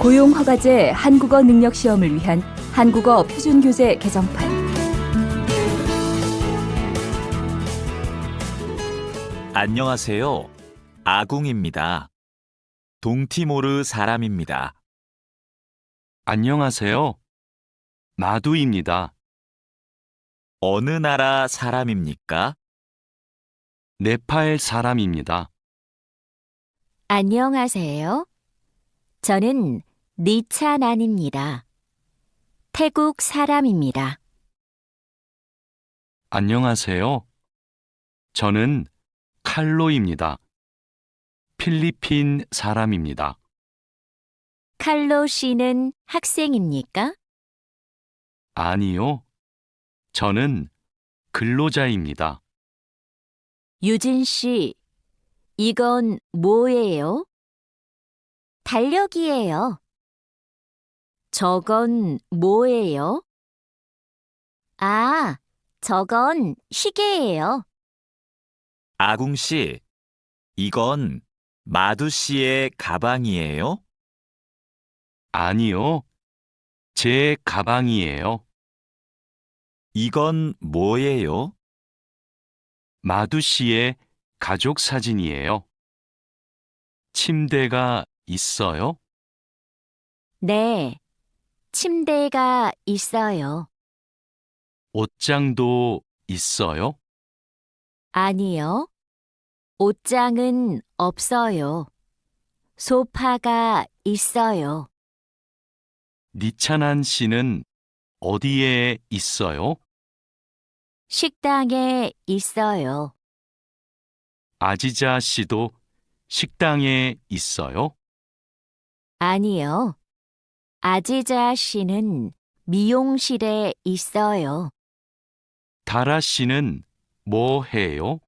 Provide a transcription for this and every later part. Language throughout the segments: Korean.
고용허가제 한국어 능력 시험을 위한 한국어 표준교재 개정판. 안녕하세요. 아궁입니다. 동티모르 사람입니다. 안녕하세요. 마두입니다. 어느 나라 사람입니까? 네팔 사람입니다. 안녕하세요. 저는 니찬안입니다. 태국 사람입니다. 안녕하세요. 저는 칼로입니다. 필리핀 사람입니다. 칼로 씨는 학생입니까? 아니요. 저는 근로자입니다. 유진 씨, 이건 뭐예요? 달력이에요. 저건 뭐예요? 아, 저건 시계예요. 아궁 씨, 이건 마두 씨의 가방이에요? 아니요. 제 가방이에요. 이건 뭐예요? 마두 씨의 가족 사진이에요. 침대가 있어요? 네, 침대가 있어요. 옷장도 있어요? 아니요. 옷장은 없어요. 소파가 있어요. 니찬한 씨는 어디에 있어요? 식당에 있어요. 아지자 씨도 식당에 있어요? 아니요. 아지자 씨는 미용실에 있어요. 다라 씨는 뭐 해요?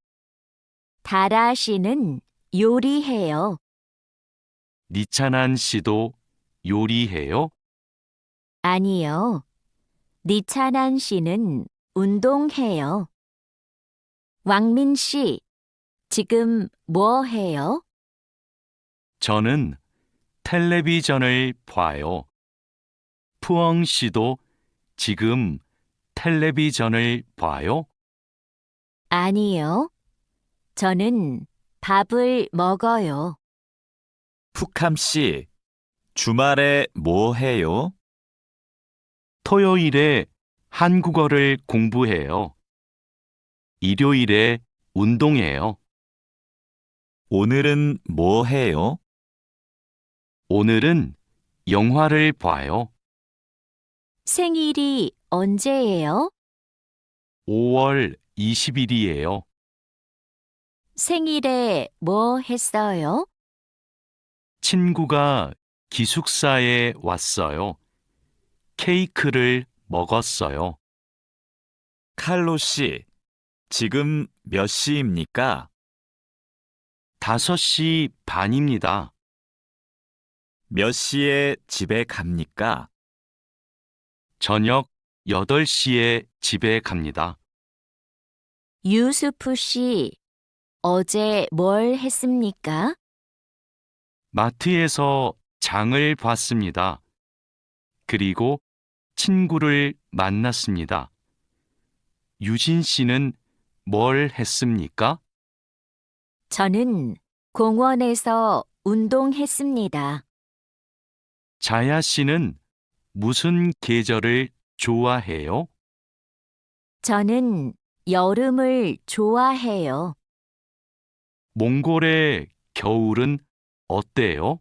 다라 씨는 요리해요. 니찬한 씨도 요리해요? 아니요. 니찬한 씨는 운동해요. 왕민 씨, 지금 뭐 해요? 저는 텔레비전을 봐요. 푸엉 씨도 지금 텔레비전을 봐요? 아니요. 저는 밥을 먹어요. 푸캄 씨, 주말에 뭐 해요? 토요일에 한국어를 공부해요. 일요일에 운동해요. 오늘은 뭐 해요? 오늘은 영화를 봐요. 생일이 언제예요? 5월 20일이에요. 생일에 뭐 했어요? 친구가 기숙사에 왔어요. 케이크를 먹었어요. 칼로 씨, 지금 몇 시입니까? 5시 반입니다. 몇 시에 집에 갑니까? 저녁 8시에 집에 갑니다. 유수프 씨, 어제 뭘 했습니까? 마트에서 장을 봤습니다. 그리고 친구를 만났습니다. 유진 씨는 뭘 했습니까? 저는 공원에서 운동했습니다. 자야 씨는 무슨 계절을 좋아해요? 저는 여름을 좋아해요. 몽골의 겨울은 어때요?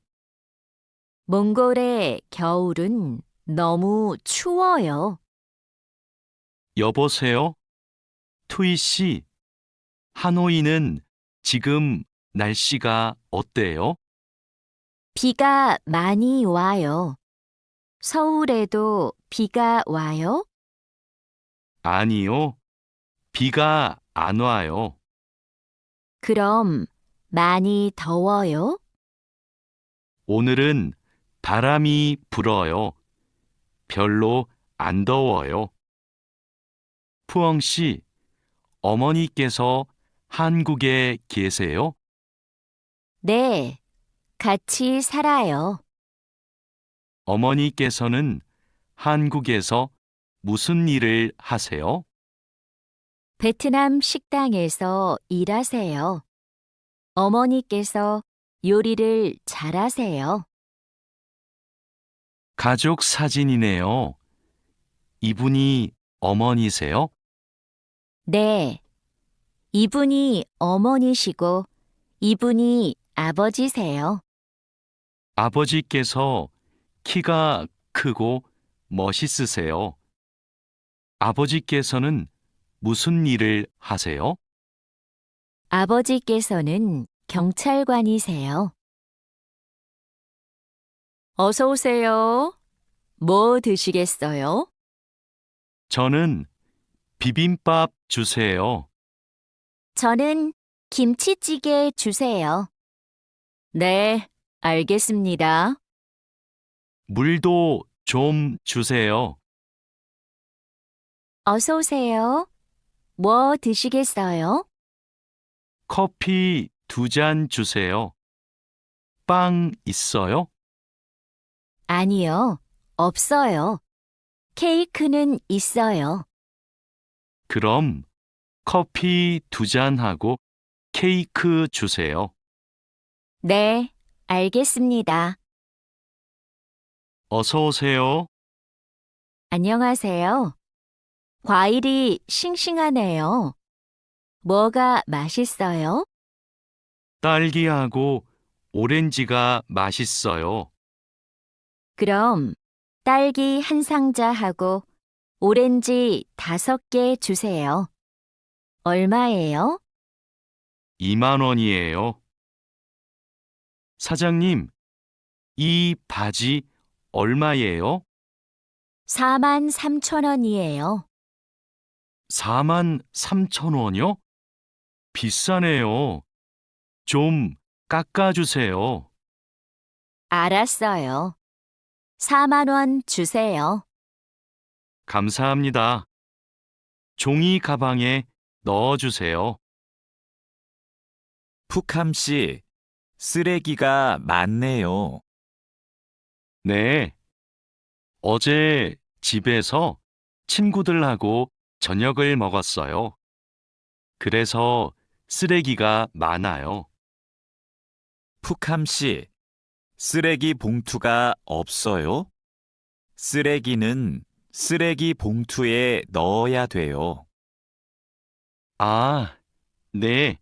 몽골의 겨울은 너무 추워요. 여보세요? 투이 씨, 하노이는 지금 날씨가 어때요? 비가 많이 와요. 서울에도 비가 와요? 아니요. 비가 안 와요. 그럼 많이 더워요? 오늘은 바람이 불어요. 별로 안 더워요. 푸엉 씨, 어머니께서 한국에 계세요? 네, 같이 살아요. 어머니께서는 한국에서 무슨 일을 하세요? 베트남 식당에서 일하세요. 어머니께서 요리를 잘하세요. 가족 사진이네요. 이분이 어머니세요? 네. 이분이 어머니시고 이분이 아버지세요. 아버지께서 키가 크고 멋있으세요. 아버지께서는 무슨 일을 하세요? 아버지께서는 경찰관이세요. 어서 오세요. 뭐 드시겠어요? 저는 비빔밥 주세요. 저는 김치찌개 주세요. 네, 알겠습니다. 물도 좀 주세요. 어서 오세요. 뭐 드시겠어요? 커피 2잔 주세요. 빵 있어요? 아니요, 없어요. 케이크는 있어요. 그럼 커피 2잔하고 케이크 주세요. 네, 알겠습니다. 어서 오세요. 안녕하세요. 과일이 싱싱하네요. 뭐가 맛있어요? 딸기하고 오렌지가 맛있어요. 그럼 딸기 한 상자하고 오렌지 5개 주세요. 얼마예요? 2만 원이에요. 사장님, 이 바지 얼마예요? 43,000원이에요. 4만 3천 원이요? 비싸네요. 좀 깎아주세요. 알았어요. 4만 원 주세요. 감사합니다. 종이 가방에 넣어주세요. 푸캄 씨, 쓰레기가 많네요. 네. 어제 집에서 친구들하고 저녁을 먹었어요. 그래서 쓰레기가 많아요. 푸캄 씨, 쓰레기 봉투가 없어요? 쓰레기는 쓰레기 봉투에 넣어야 돼요. 아, 네.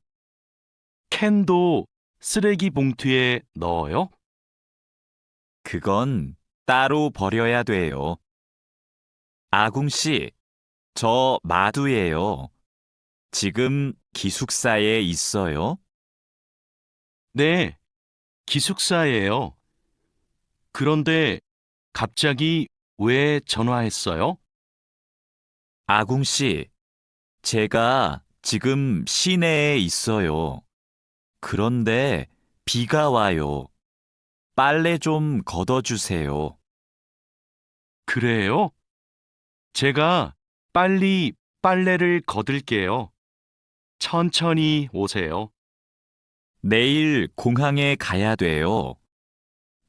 캔도 쓰레기 봉투에 넣어요? 그건 따로 버려야 돼요. 아궁 씨, 저 마두예요. 지금 기숙사에 있어요? 네. 기숙사예요. 그런데 갑자기 왜 전화했어요? 아궁 씨, 제가 지금 시내에 있어요. 그런데 비가 와요. 빨래 좀 걷어주세요. 그래요? 제가 빨리 빨래를 걷을게요. 천천히 오세요. 내일 공항에 가야 돼요.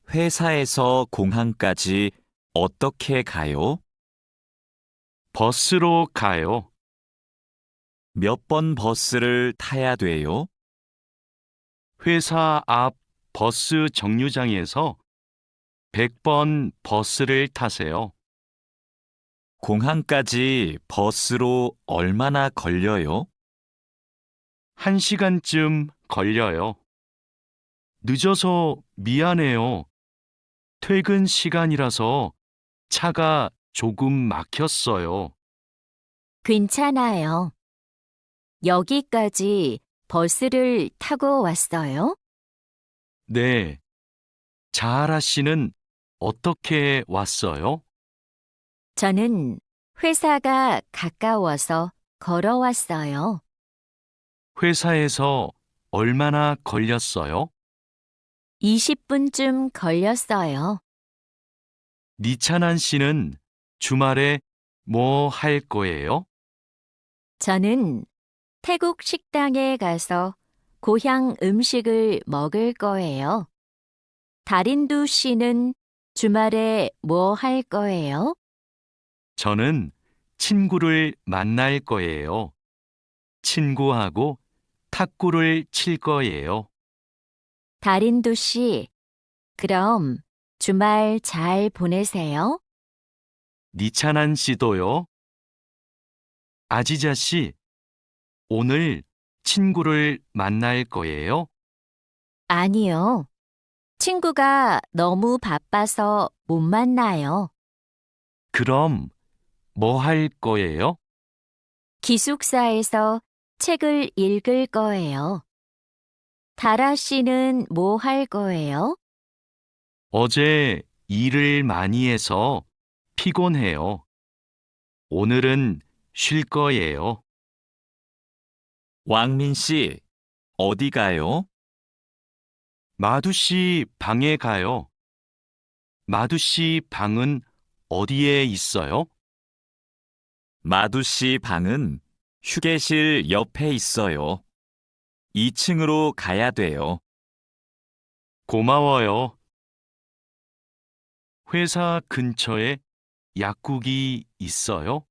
회사에서 공항까지 어떻게 가요? 버스로 가요. 몇 번 버스를 타야 돼요? 회사 앞 버스 정류장에서 100번 버스를 타세요. 공항까지 버스로 얼마나 걸려요? 1시간쯤 걸려요. 늦어서 미안해요. 퇴근 시간이라서 차가 조금 막혔어요. 괜찮아요. 여기까지 버스를 타고 왔어요? 네. 자하라 씨는 어떻게 왔어요? 저는 회사가 가까워서 걸어왔어요. 회사에서 얼마나 걸렸어요? 20분쯤 걸렸어요. 니찬한 씨는 주말에 뭐 할 거예요? 저는 태국 식당에 가서 고향 음식을 먹을 거예요. 다린두 씨는 주말에 뭐 할 거예요? 저는 친구를 만날 거예요. 친구하고 탁구를 칠 거예요. 다린도 씨, 그럼 주말 잘 보내세요. 니찬한 씨도요. 아지자 씨, 오늘 친구를 만날 거예요? 아니요. 친구가 너무 바빠서 못 만나요. 그럼 뭐 할 거예요? 기숙사에서 책을 읽을 거예요. 다라 씨는 뭐 할 거예요? 어제 일을 많이 해서 피곤해요. 오늘은 쉴 거예요. 왕민 씨, 어디 가요? 마두 씨 방에 가요. 마두 씨 방은 어디에 있어요? 마두 씨 방은 휴게실 옆에 있어요. 2층으로 가야 돼요. 고마워요. 회사 근처에 약국이 있어요?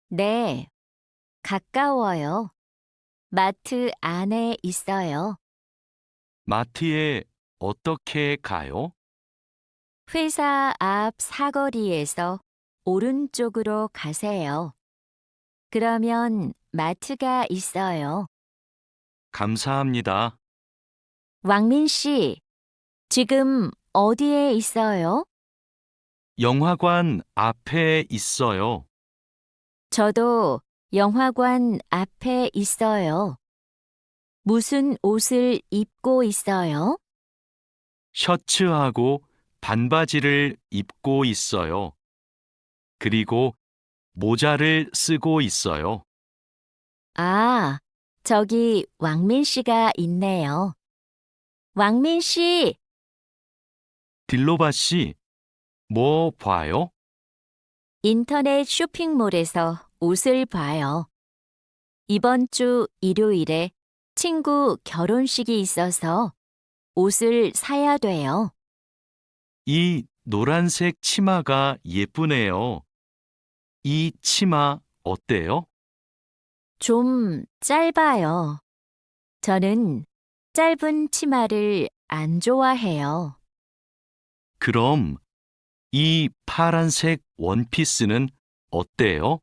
네, 가까워요. 마트 안에 있어요. 마트에 어떻게 가요? 회사 앞 사거리에서 오른쪽으로 가세요. 그러면 마트가 있어요. 감사합니다. 왕민 씨, 지금 어디에 있어요? 영화관 앞에 있어요. 저도 영화관 앞에 있어요. 무슨 옷을 입고 있어요? 셔츠하고 반바지를 입고 있어요. 그리고 모자를 쓰고 있어요. 아, 저기 왕민 씨가 있네요. 왕민 씨, 딜로바 씨, 뭐 봐요? 인터넷 쇼핑몰에서 옷을 봐요. 이번 주 일요일에 친구 결혼식이 있어서 옷을 사야 돼요. 이 노란색 치마가 예쁘네요. 이 치마 어때요? 좀 짧아요. 저는 짧은 치마를 안 좋아해요. 그럼 이 파란색 원피스는 어때요?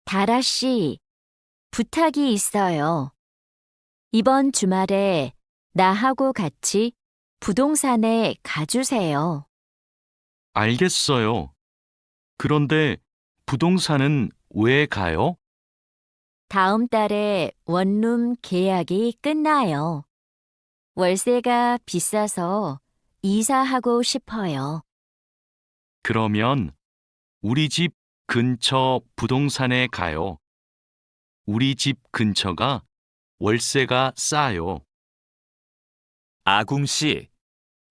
다라 씨, 부탁이 있어요. 이번 주말에 나하고 같이 부동산에 가주세요. 알겠어요. 그런데 부동산은 왜 가요? 다음 달에 원룸 계약이 끝나요. 월세가 비싸서 이사하고 싶어요. 그러면 우리 집 근처 부동산에 가요. 우리 집 근처가 월세가 싸요. 아궁 씨,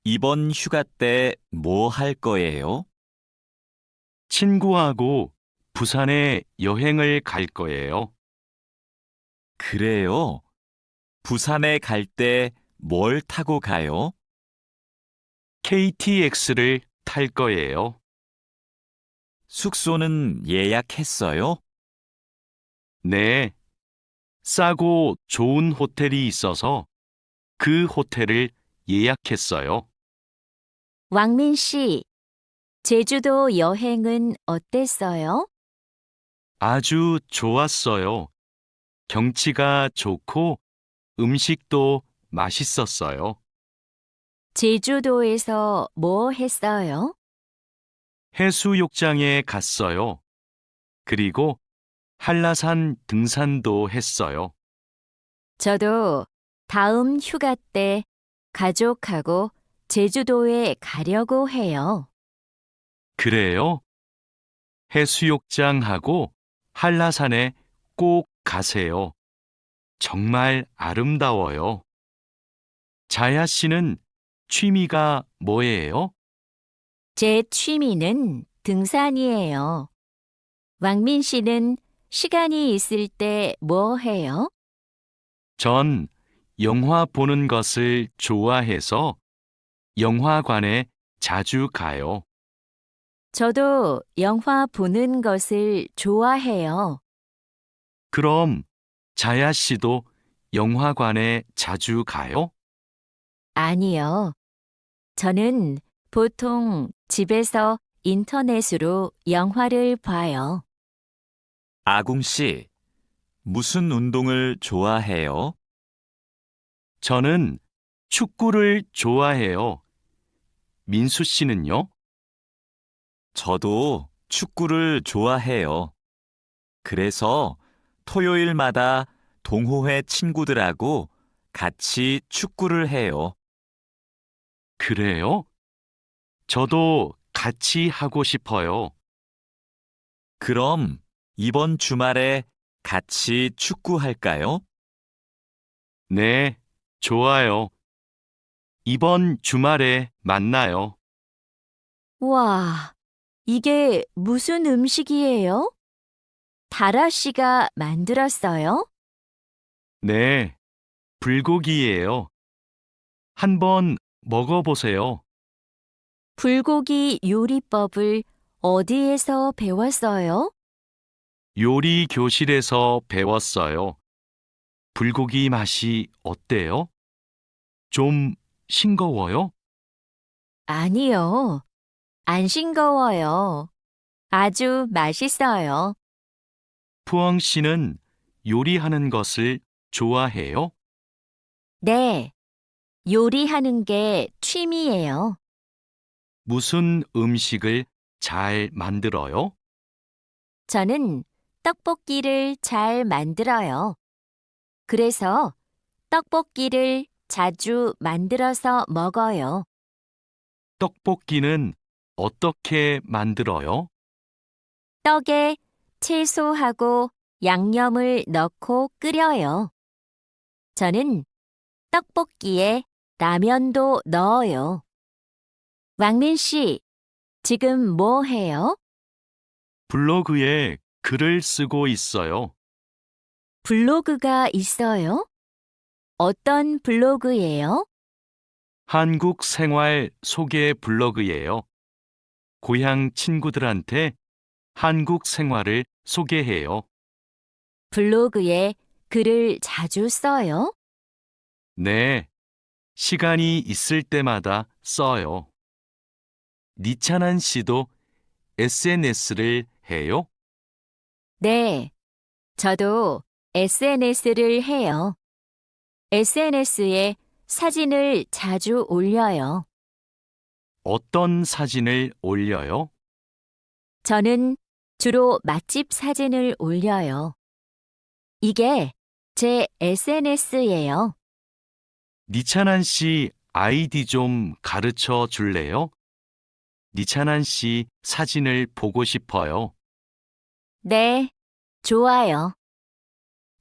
이번 휴가 때 뭐 할 거예요? 친구하고 부산에 여행을 갈 거예요. 그래요. 부산에 갈 때 뭘 타고 가요? KTX를 탈 거예요. 숙소는 예약했어요? 네. 싸고 좋은 호텔이 있어서 그 호텔을 예약했어요. 왕민 씨, 제주도 여행은 어땠어요? 아주 좋았어요. 경치가 좋고 음식도 맛있었어요. 제주도에서 뭐 했어요? 해수욕장에 갔어요. 그리고 한라산 등산도 했어요. 저도 다음 휴가 때 가족하고 제주도에 가려고 해요. 그래요? 해수욕장하고 한라산에 꼭 가세요. 정말 아름다워요. 자야 씨는 취미가 뭐예요? 제 취미는 등산이에요. 왕민 씨는 시간이 있을 때 뭐 해요? 전 영화 보는 것을 좋아해서 영화관에 자주 가요. 저도 영화 보는 것을 좋아해요. 그럼 자야 씨도 영화관에 자주 가요? 아니요. 저는 보통 집에서 인터넷으로 영화를 봐요. 아궁 씨, 무슨 운동을 좋아해요? 저는 축구를 좋아해요. 민수 씨는요? 저도 축구를 좋아해요. 그래서 토요일마다 동호회 친구들하고 같이 축구를 해요. 그래요? 저도 같이 하고 싶어요. 그럼 이번 주말에 같이 축구할까요? 네, 좋아요. 이번 주말에 만나요. 와, 이게 무슨 음식이에요? 다라 씨가 만들었어요? 네, 불고기예요. 한번 먹어보세요. 불고기 요리법을 어디에서 배웠어요? 요리 교실에서 배웠어요. 불고기 맛이 어때요? 좀 싱거워요? 아니요. 안 싱거워요. 아주 맛있어요. 푸엉 씨는 요리하는 것을 좋아해요? 네, 요리하는 게 취미예요. 무슨 음식을 잘 만들어요? 저는 떡볶이를 잘 만들어요. 그래서 떡볶이를 자주 만들어서 먹어요. 떡볶이는 어떻게 만들어요? 떡에 채소하고 양념을 넣고 끓여요. 저는 떡볶이에 라면도 넣어요. 왕민 씨, 지금 뭐 해요? 블로그에 글을 쓰고 있어요. 블로그가 있어요? 어떤 블로그예요? 한국 생활 소개 블로그예요. 고향 친구들한테 한국 생활을 소개해요. 블로그에 글을 자주 써요? 네, 시간이 있을 때마다 써요. 니찬한 씨도 SNS를 해요? 네, 저도 SNS를 해요. SNS에 사진을 자주 올려요. 어떤 사진을 올려요? 저는 주로 맛집 사진을 올려요. 이게 제 SNS예요. 니찬한 씨 아이디 좀 가르쳐 줄래요? 니찬한 씨 사진을 보고 싶어요. 네, 좋아요.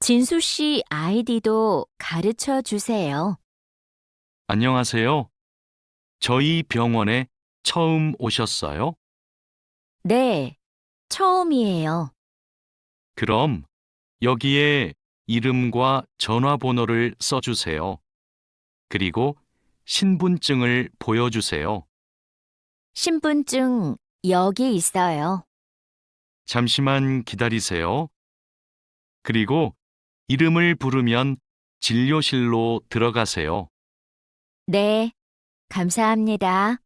진수 씨 아이디도 가르쳐 주세요. 안녕하세요. 저희 병원에 처음 오셨어요? 네, 처음이에요. 그럼 여기에 이름과 전화번호를 써주세요. 그리고 신분증을 보여주세요. 신분증 여기 있어요. 잠시만 기다리세요. 그리고 이름을 부르면 진료실로 들어가세요. 네, 감사합니다.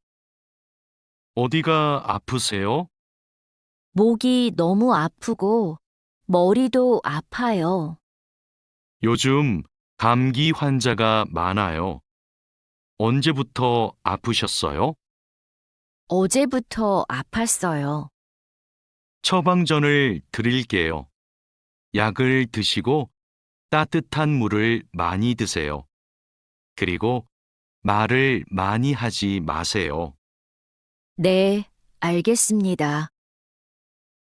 어디가 아프세요? 목이 너무 아프고 머리도 아파요. 요즘 감기 환자가 많아요. 언제부터 아프셨어요? 어제부터 아팠어요. 처방전을 드릴게요. 약을 드시고 따뜻한 물을 많이 드세요. 그리고 말을 많이 하지 마세요. 네, 알겠습니다.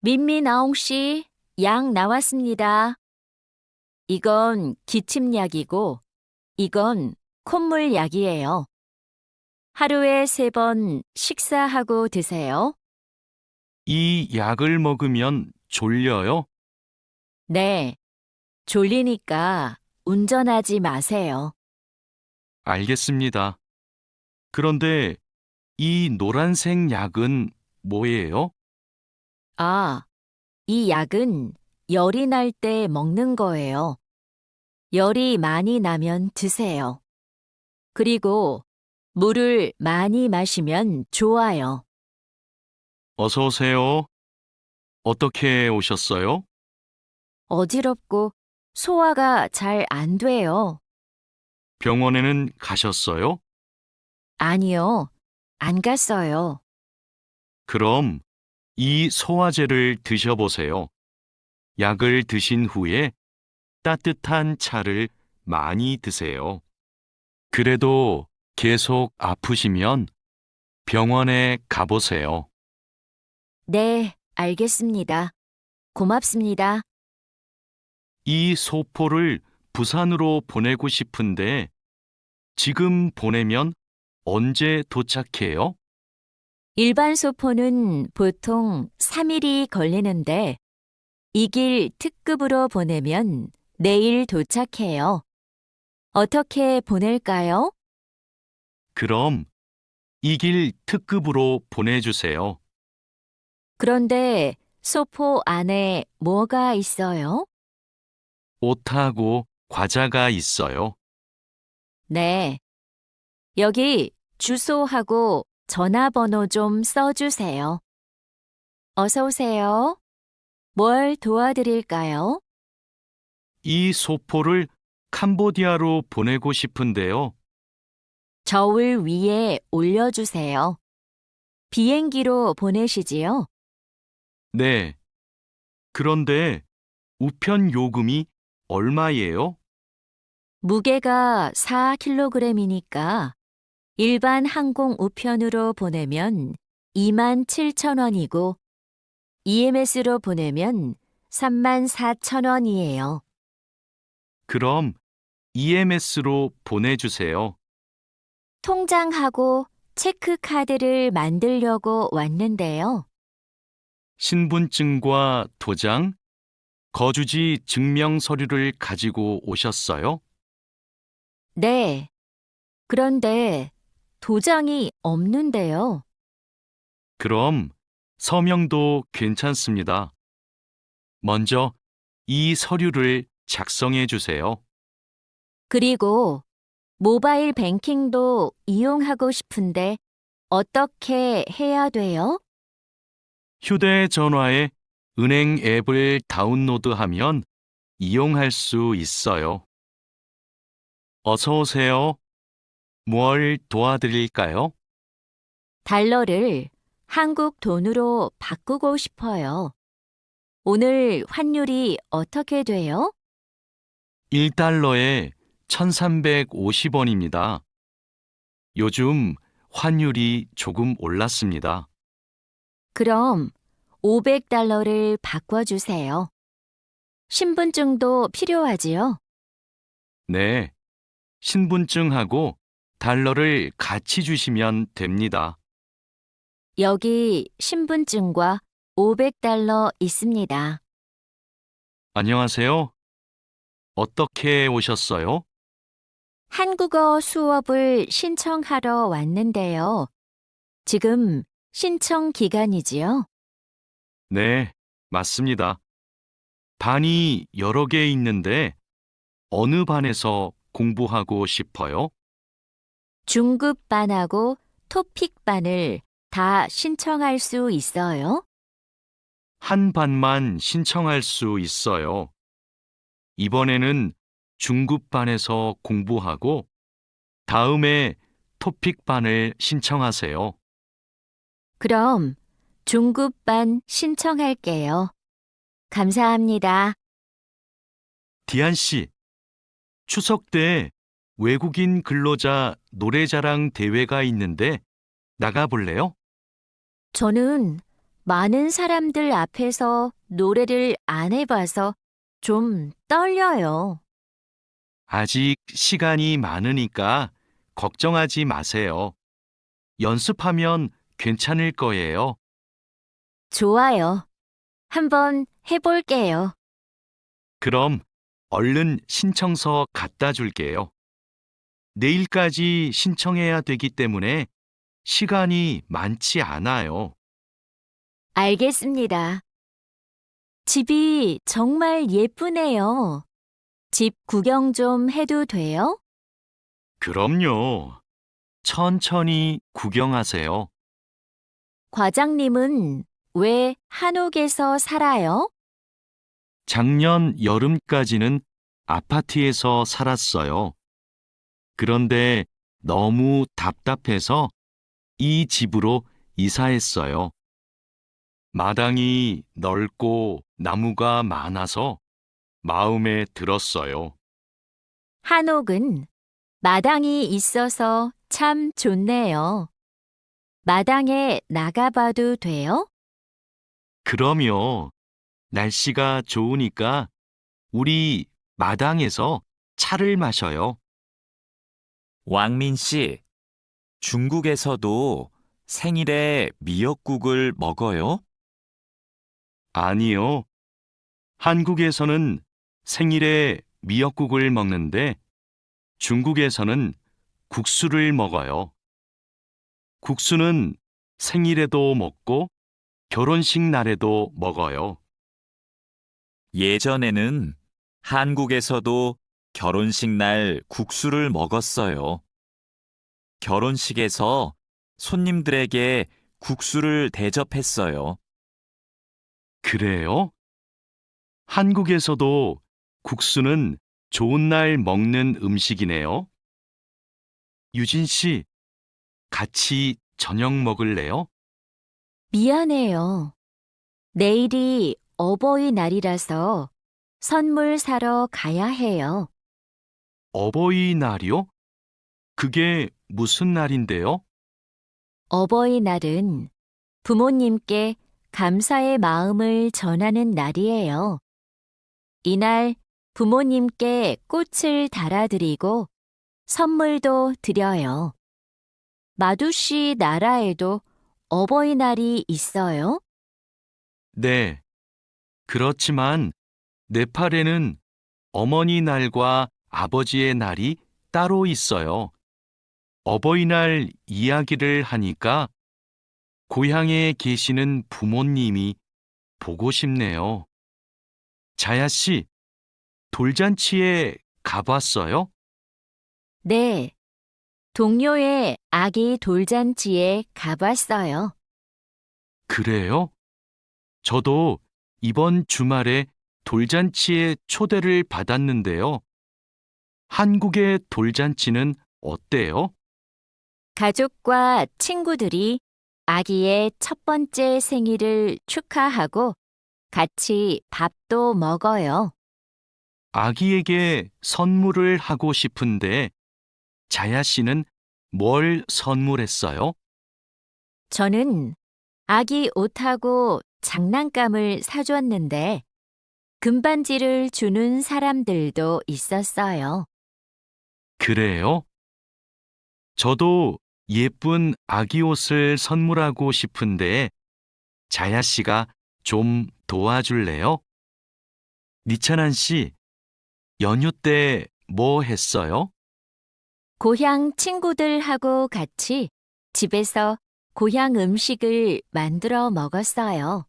민미나옹 씨, 약 나왔습니다. 이건 기침약이고, 이건 콧물 약이에요. 하루에 3번 식사하고 드세요. 이 약을 먹으면 졸려요? 네, 졸리니까 운전하지 마세요. 알겠습니다. 그런데 이 노란색 약은 뭐예요? 아, 이 약은 열이 날 때 먹는 거예요. 열이 많이 나면 드세요. 그리고 물을 많이 마시면 좋아요. 어서 오세요. 어떻게 오셨어요? 어지럽고 소화가 잘 안 돼요. 병원에는 가셨어요? 아니요, 안 갔어요. 그럼 이 소화제를 드셔보세요. 약을 드신 후에 따뜻한 차를 많이 드세요. 그래도 계속 아프시면 병원에 가보세요. 네, 알겠습니다. 고맙습니다. 이 소포를 부산으로 보내고 싶은데 지금 보내면 언제 도착해요? 일반 소포는 보통 3일이 걸리는데 이 길 특급으로 보내면 내일 도착해요. 어떻게 보낼까요? 그럼 이 길 특급으로 보내주세요. 그런데 소포 안에 뭐가 있어요? 옷하고 과자가 있어요. 네. 여기 주소하고 전화번호 좀 써주세요. 어서 오세요. 뭘 도와드릴까요? 이 소포를 캄보디아로 보내고 싶은데요. 저울 위에 올려주세요. 비행기로 보내시지요? 네. 그런데 우편 요금이 얼마예요? 무게가 4kg이니까 일반 항공 우편으로 보내면 27,000원이고 EMS로 보내면 34,000원이에요. 그럼 EMS로 보내주세요. 통장하고 체크카드를 만들려고 왔는데요. 신분증과 도장, 거주지 증명 서류를 가지고 오셨어요? 네. 그런데 도장이 없는데요. 그럼 서명도 괜찮습니다. 먼저 이 서류를 작성해 주세요. 그리고 모바일 뱅킹도 이용하고 싶은데 어떻게 해야 돼요? 휴대전화에 은행 앱을 다운로드하면 이용할 수 있어요. 어서 오세요. 뭘 도와드릴까요? 달러를 한국 돈으로 바꾸고 싶어요. 오늘 환율이 어떻게 돼요? 1달러에 1,350원입니다. 요즘 환율이 조금 올랐습니다. 그럼 500달러를 바꿔주세요. 신분증도 필요하지요? 네, 신분증하고 달러를 같이 주시면 됩니다. 여기 신분증과 500달러 있습니다. 안녕하세요. 어떻게 오셨어요? 한국어 수업을 신청하러 왔는데요. 지금 신청 기간이지요? 네, 맞습니다. 반이 여러 개 있는데 어느 반에서 공부하고 싶어요? 중급반하고 토픽반을 다 신청할 수 있어요? 한 반만 신청할 수 있어요. 이번에는 중급반에서 공부하고 다음에 토픽반을 신청하세요. 그럼 중급반 신청할게요. 감사합니다. 디안 씨, 추석 때 외국인 근로자 노래자랑 대회가 있는데 나가볼래요? 저는 많은 사람들 앞에서 노래를 안 해봐서 좀 떨려요. 아직 시간이 많으니까 걱정하지 마세요. 연습하면 괜찮을 거예요. 좋아요. 한번 해볼게요. 그럼 얼른 신청서 갖다 줄게요. 내일까지 신청해야 되기 때문에 시간이 많지 않아요. 알겠습니다. 집이 정말 예쁘네요. 집 구경 좀 해도 돼요? 그럼요. 천천히 구경하세요. 과장님은 왜 한옥에서 살아요? 작년 여름까지는 아파트에서 살았어요. 그런데 너무 답답해서 이 집으로 이사했어요. 마당이 넓고 나무가 많아서 마음에 들었어요. 한옥은 마당이 있어서 참 좋네요. 마당에 나가봐도 돼요? 그럼요. 날씨가 좋으니까 우리 마당에서 차를 마셔요. 왕민 씨, 중국에서도 생일에 미역국을 먹어요? 아니요. 한국에서는 생일에 미역국을 먹는데 중국에서는 국수를 먹어요. 국수는 생일에도 먹고 결혼식 날에도 먹어요. 예전에는 한국에서도 결혼식 날 국수를 먹었어요. 결혼식에서 손님들에게 국수를 대접했어요. 그래요? 한국에서도 국수는 좋은 날 먹는 음식이네요. 유진 씨, 같이 저녁 먹을래요? 미안해요. 내일이 어버이날이라서 선물 사러 가야 해요. 어버이날이요? 그게 무슨 날인데요? 어버이날은 부모님께 감사의 마음을 전하는 날이에요. 이날 부모님께 꽃을 달아드리고 선물도 드려요. 마두 씨 나라에도 어버이날이 있어요? 네. 그렇지만 네팔에는 어머니 날과 아버지의 날이 따로 있어요. 어버이날 이야기를 하니까 고향에 계시는 부모님이 보고 싶네요. 자야 씨, 돌잔치에 가봤어요? 네. 동료의 아기 돌잔치에 가봤어요. 그래요? 저도 이번 주말에 돌잔치에 초대를 받았는데요. 한국의 돌잔치는 어때요? 가족과 친구들이 아기의 첫 번째 생일을 축하하고 같이 밥도 먹어요. 아기에게 선물을 하고 싶은데 자야 씨는 뭘 선물했어요? 저는 아기 옷하고 장난감을 사줬는데 금반지를 주는 사람들도 있었어요. 그래요? 저도 예쁜 아기 옷을 선물하고 싶은데 자야 씨가 좀 도와줄래요? 니찬한 씨, 연휴 때 뭐 했어요? 고향 친구들하고 같이 집에서 고향 음식을 만들어 먹었어요.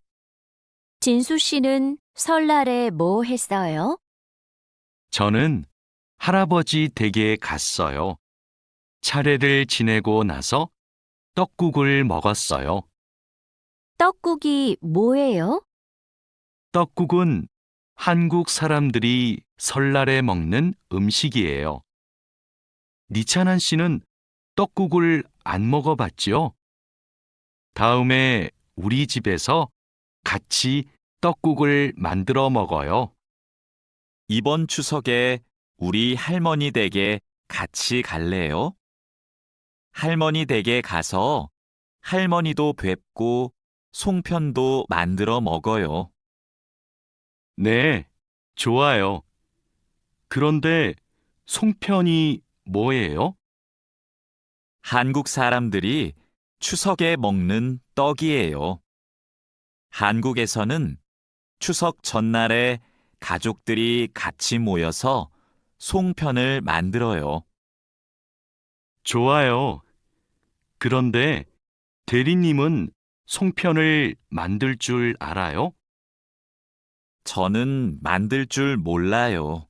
진수 씨는 설날에 뭐 했어요? 저는 할아버지 댁에 갔어요. 차례를 지내고 나서 떡국을 먹었어요. 떡국이 뭐예요? 떡국은 한국 사람들이 설날에 먹는 음식이에요. 니찬한 씨는 떡국을 안 먹어봤죠? 다음에 우리 집에서 같이 떡국을 만들어 먹어요. 이번 추석에 우리 할머니 댁에 같이 갈래요? 할머니 댁에 가서 할머니도 뵙고 송편도 만들어 먹어요. 네, 좋아요. 그런데 송편이 뭐예요? 한국 사람들이 추석에 먹는 떡이에요. 한국에서는 추석 전날에 가족들이 같이 모여서 송편을 만들어요. 좋아요. 그런데 대리님은 송편을 만들 줄 알아요? 저는 만들 줄 몰라요.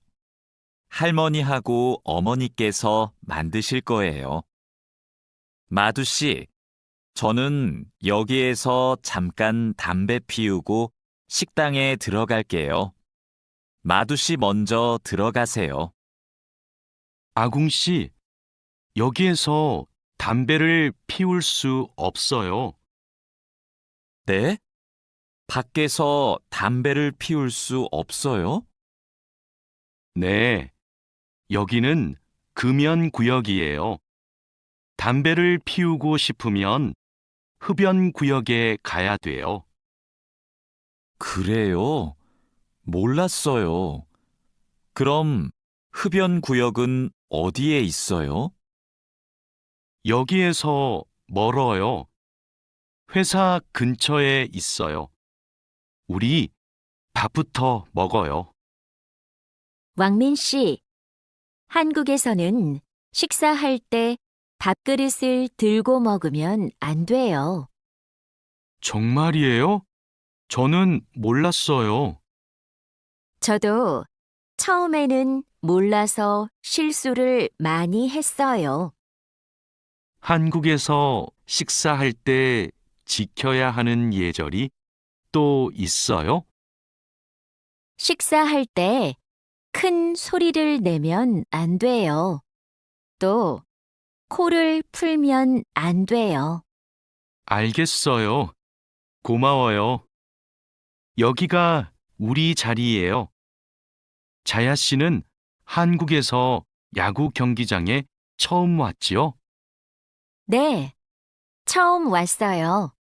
할머니하고 어머니께서 만드실 거예요. 마두 씨, 저는 여기에서 잠깐 담배 피우고 식당에 들어갈게요. 마두 씨 먼저 들어가세요. 아궁 씨, 여기에서 담배를 피울 수 없어요. 네? 밖에서 담배를 피울 수 없어요? 네, 여기는 금연 구역이에요. 담배를 피우고 싶으면 흡연 구역에 가야 돼요. 그래요? 몰랐어요. 그럼 흡연 구역은 어디에 있어요? 여기에서 멀어요. 회사 근처에 있어요. 우리 밥부터 먹어요. 왕민 씨, 한국에서는 식사할 때 밥그릇을 들고 먹으면 안 돼요. 정말이에요? 저는 몰랐어요. 저도 처음에는 몰라서 실수를 많이 했어요. 한국에서 식사할 때 지켜야 하는 예절이 또 있어요? 식사할 때 큰 소리를 내면 안 돼요. 또 코를 풀면 안 돼요. 알겠어요. 고마워요. 여기가 우리 자리예요. 자야 씨는 한국에서 야구 경기장에 처음 왔지요? 네, 처음 왔어요.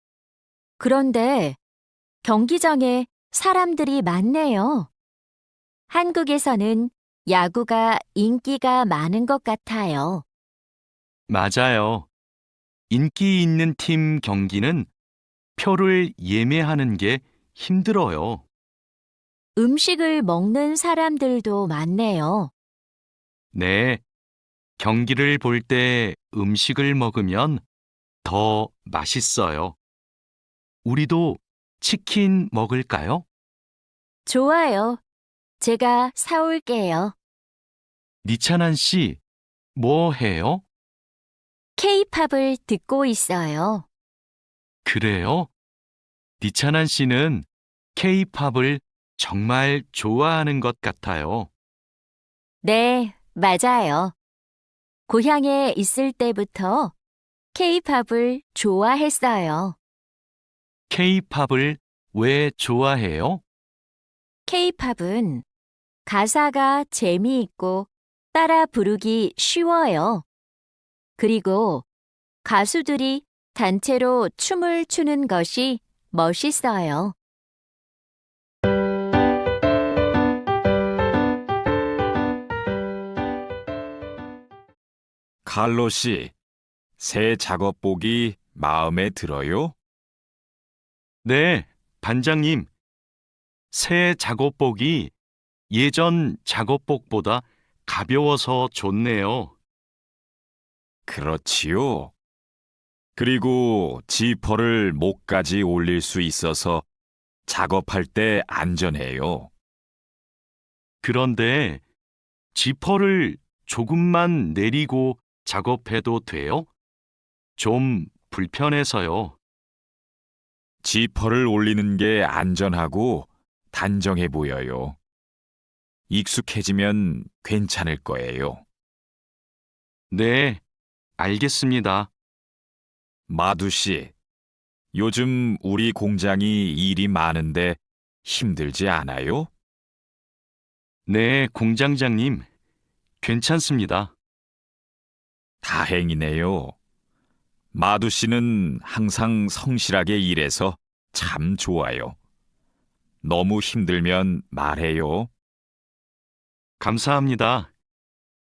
그런데 경기장에 사람들이 많네요. 한국에서는 야구가 인기가 많은 것 같아요. 맞아요. 인기 있는 팀 경기는 표를 예매하는 게 힘들어요. 음식을 먹는 사람들도 많네요. 네, 경기를 볼 때 음식을 먹으면 더 맛있어요. 우리도 치킨 먹을까요? 좋아요. 제가 사올게요. 니찬한 씨, 뭐 해요? K-팝을 듣고 있어요. 그래요? 니찬한 씨는 K-팝을 정말 좋아하는 것 같아요. 네, 맞아요. 고향에 있을 때부터 K-팝을 좋아했어요. K-팝을 왜 좋아해요? K-팝은 가사가 재미있고 따라 부르기 쉬워요. 그리고 가수들이 단체로 춤을 추는 것이 멋있어요. 칼로 씨, 새 작업복이 마음에 들어요? 네, 반장님. 새 작업복이 예전 작업복보다 가벼워서 좋네요. 그렇지요. 그리고 지퍼를 목까지 올릴 수 있어서 작업할 때 안전해요. 그런데 지퍼를 조금만 내리고 작업해도 돼요? 좀 불편해서요. 지퍼를 올리는 게 안전하고 단정해 보여요. 익숙해지면 괜찮을 거예요. 네, 알겠습니다. 마두 씨, 요즘 우리 공장이 일이 많은데 힘들지 않아요? 네, 공장장님. 괜찮습니다. 다행이네요. 마두 씨는 항상 성실하게 일해서 참 좋아요. 너무 힘들면 말해요. 감사합니다.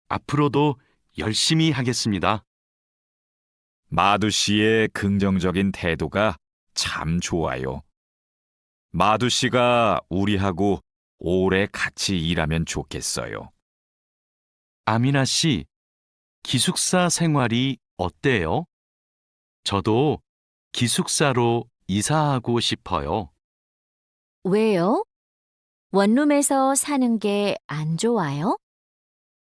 앞으로도 열심히 하겠습니다. 마두 씨의 긍정적인 태도가 참 좋아요. 마두 씨가 우리하고 오래 같이 일하면 좋겠어요. 아미나 씨, 기숙사 생활이 어때요? 저도 기숙사로 이사하고 싶어요. 왜요? 원룸에서 사는 게 안 좋아요?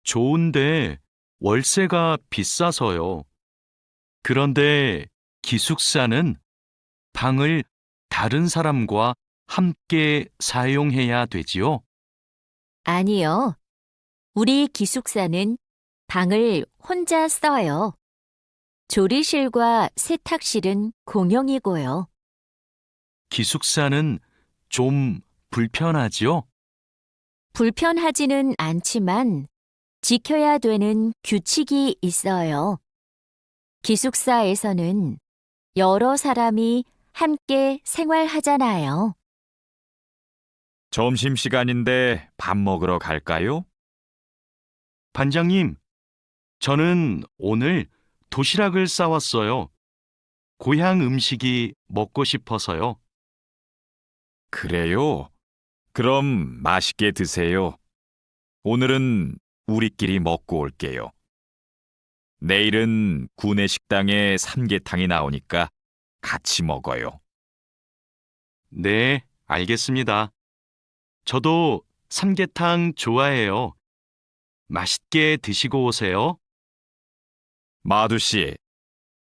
좋은데 월세가 비싸서요. 그런데 기숙사는 방을 다른 사람과 함께 사용해야 되지요? 아니요. 우리 기숙사는 방을 혼자 써요. 조리실과 세탁실은 공용이고요. 기숙사는 좀 불편하지요? 불편하지는 않지만 지켜야 되는 규칙이 있어요. 기숙사에서는 여러 사람이 함께 생활하잖아요. 점심시간인데 밥 먹으러 갈까요? 반장님, 저는 오늘 도시락을 싸왔어요. 고향 음식이 먹고 싶어서요. 그래요? 그럼 맛있게 드세요. 오늘은 우리끼리 먹고 올게요. 내일은 구내 식당에 삼계탕이 나오니까 같이 먹어요. 네, 알겠습니다. 저도 삼계탕 좋아해요. 맛있게 드시고 오세요. 마두 씨,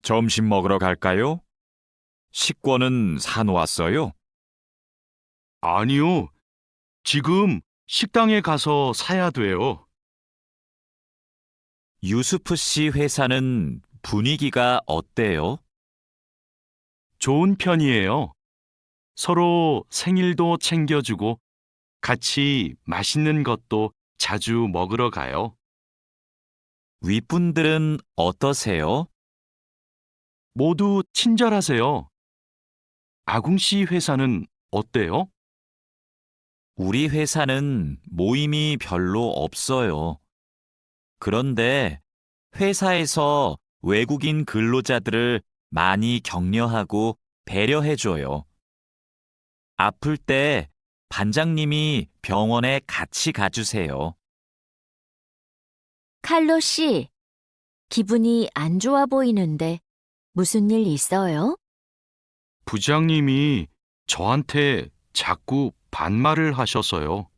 점심 먹으러 갈까요? 식권은 사놓았어요? 아니요, 지금 식당에 가서 사야 돼요. 유수프 씨 회사는 분위기가 어때요? 좋은 편이에요. 서로 생일도 챙겨주고 같이 맛있는 것도 자주 먹으러 가요. 윗분들은 어떠세요? 모두 친절하세요. 아궁 씨 회사는 어때요? 우리 회사는 모임이 별로 없어요. 그런데 회사에서 외국인 근로자들을 많이 격려하고 배려해줘요. 아플 때 반장님이 병원에 같이 가주세요. 칼로 씨, 기분이 안 좋아 보이는데 무슨 일 있어요? 부장님이 저한테 자꾸 반말을 하셔서요.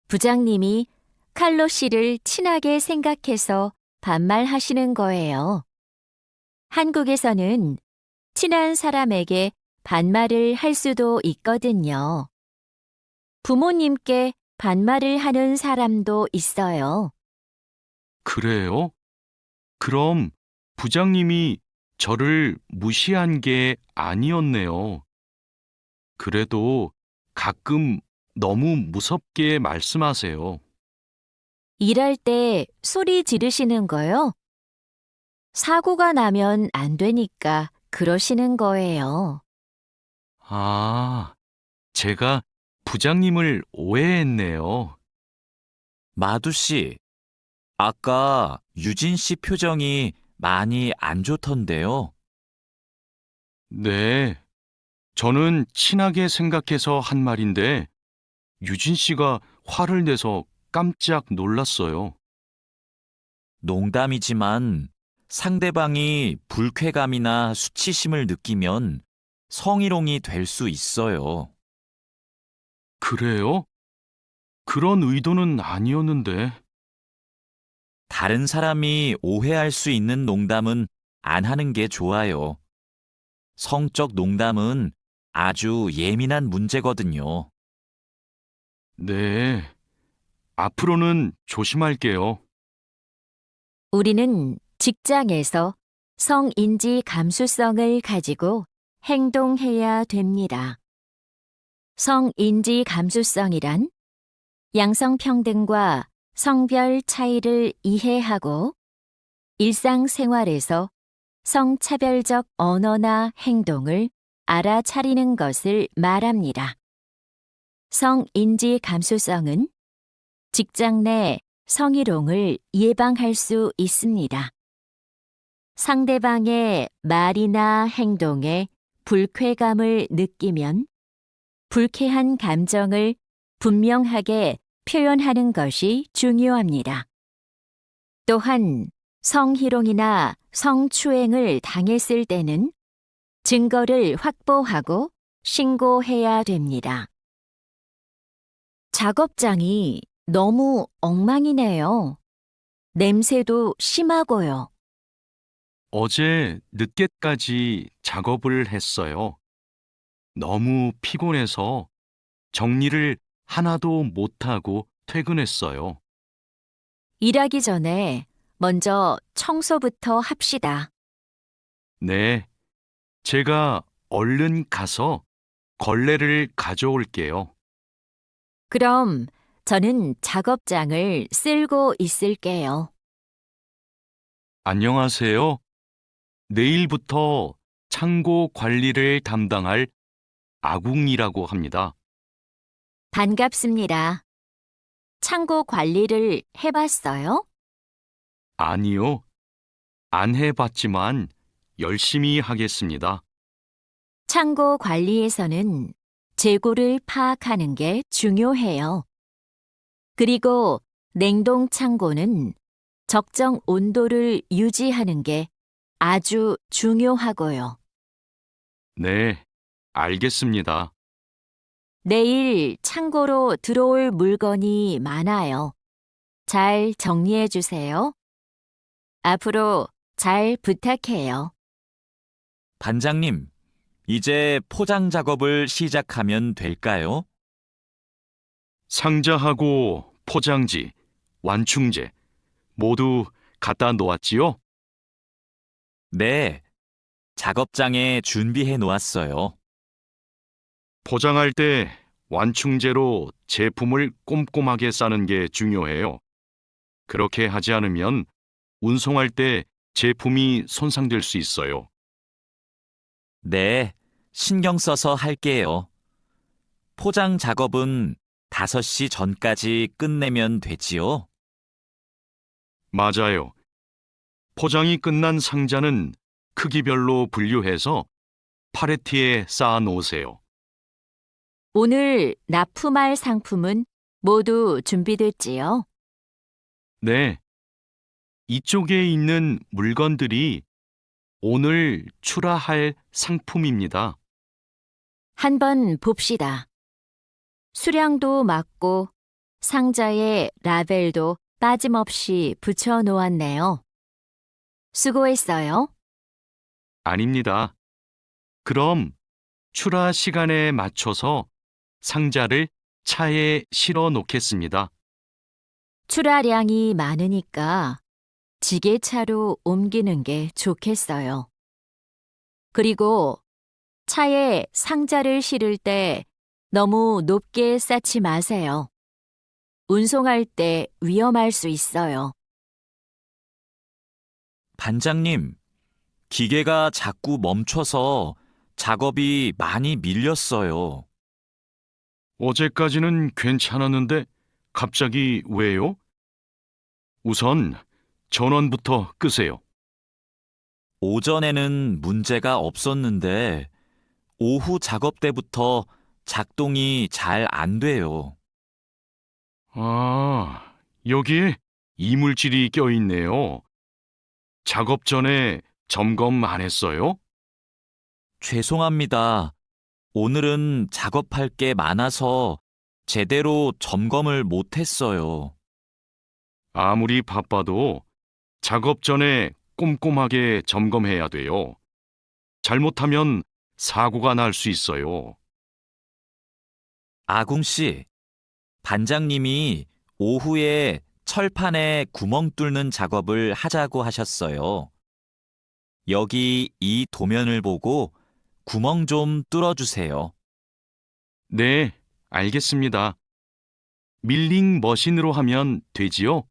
부장님이 칼로 씨를 친하게 생각해서 반말하시는 거예요. 한국에서는 친한 사람에게 반말을 할 수도 있거든요. 부모님께 반말을 하는 사람도 있어요. 그래요? 그럼 부장님이 저를 무시한 게 아니었네요. 그래도 가끔 너무 무섭게 말씀하세요. 일할 때 소리 지르시는 거요? 사고가 나면 안 되니까 그러시는 거예요. 아, 제가 부장님을 오해했네요. 마두 씨, 아까 유진 씨 표정이 많이 안 좋던데요. 네, 저는 친하게 생각해서 한 말인데 유진 씨가 화를 내서 깜짝 놀랐어요. 농담이지만 상대방이 불쾌감이나 수치심을 느끼면 성희롱이 될 수 있어요. 그래요? 그런 의도는 아니었는데. 다른 사람이 오해할 수 있는 농담은 안 하는 게 좋아요. 성적 농담은 아주 예민한 문제거든요. 네, 앞으로는 조심할게요. 우리는 직장에서 성인지 감수성을 가지고 행동해야 됩니다. 성인지 감수성이란 양성평등과 성별 차이를 이해하고 일상생활에서 성차별적 언어나 행동을 알아차리는 것을 말합니다. 성인지 감수성은 직장 내 성희롱을 예방할 수 있습니다. 상대방의 말이나 행동에 불쾌감을 느끼면 불쾌한 감정을 분명하게 표현하는 것이 중요합니다. 또한 성희롱이나 성추행을 당했을 때는 증거를 확보하고 신고해야 됩니다. 작업장이 너무 엉망이네요. 냄새도 심하고요. 어제 늦게까지 작업을 했어요. 너무 피곤해서 정리를 하나도 못하고 퇴근했어요. 일하기 전에 먼저 청소부터 합시다. 네, 제가 얼른 가서 걸레를 가져올게요. 그럼 저는 작업장을 쓸고 있을게요. 안녕하세요. 내일부터 창고 관리를 담당할 아궁이라고 합니다. 반갑습니다. 창고 관리를 해봤어요? 아니요, 안 해봤지만 열심히 하겠습니다. 창고 관리에서는 재고를 파악하는 게 중요해요. 그리고 냉동 창고는 적정 온도를 유지하는 게 아주 중요하고요. 네, 알겠습니다. 내일 창고로 들어올 물건이 많아요. 잘 정리해 주세요. 앞으로 잘 부탁해요. 반장님, 이제 포장 작업을 시작하면 될까요? 상자하고 포장지, 완충제 모두 갖다 놓았지요? 네, 작업장에 준비해 놓았어요. 포장할 때 완충제로 제품을 꼼꼼하게 싸는 게 중요해요. 그렇게 하지 않으면 운송할 때 제품이 손상될 수 있어요. 네, 신경 써서 할게요. 포장 작업은 5시 전까지 끝내면 되지요? 맞아요. 포장이 끝난 상자는 크기별로 분류해서 팔레트에 쌓아 놓으세요. 오늘 납품할 상품은 모두 준비됐지요? 네. 이쪽에 있는 물건들이 오늘 출하할 상품입니다. 한번 봅시다. 수량도 맞고 상자에 라벨도 빠짐없이 붙여 놓았네요. 수고했어요. 아닙니다. 그럼 출하 시간에 맞춰서 상자를 차에 실어 놓겠습니다. 출하량이 많으니까 지게차로 옮기는 게 좋겠어요. 그리고 차에 상자를 실을 때 너무 높게 쌓지 마세요. 운송할 때 위험할 수 있어요. 반장님, 기계가 자꾸 멈춰서 작업이 많이 밀렸어요. 어제까지는 괜찮았는데 갑자기 왜요? 우선 전원부터 끄세요. 오전에는 문제가 없었는데 오후 작업 때부터 작동이 잘 안 돼요. 아, 여기에 이물질이 껴있네요. 작업 전에 점검 안 했어요? 죄송합니다. 오늘은 작업할 게 많아서 제대로 점검을 못 했어요. 아무리 바빠도 작업 전에 꼼꼼하게 점검해야 돼요. 잘못하면 사고가 날 수 있어요. 아궁 씨, 반장님이 오후에 철판에 구멍 뚫는 작업을 하자고 하셨어요. 여기 이 도면을 보고 구멍 좀 뚫어주세요. 네, 알겠습니다. 밀링 머신으로 하면 되지요?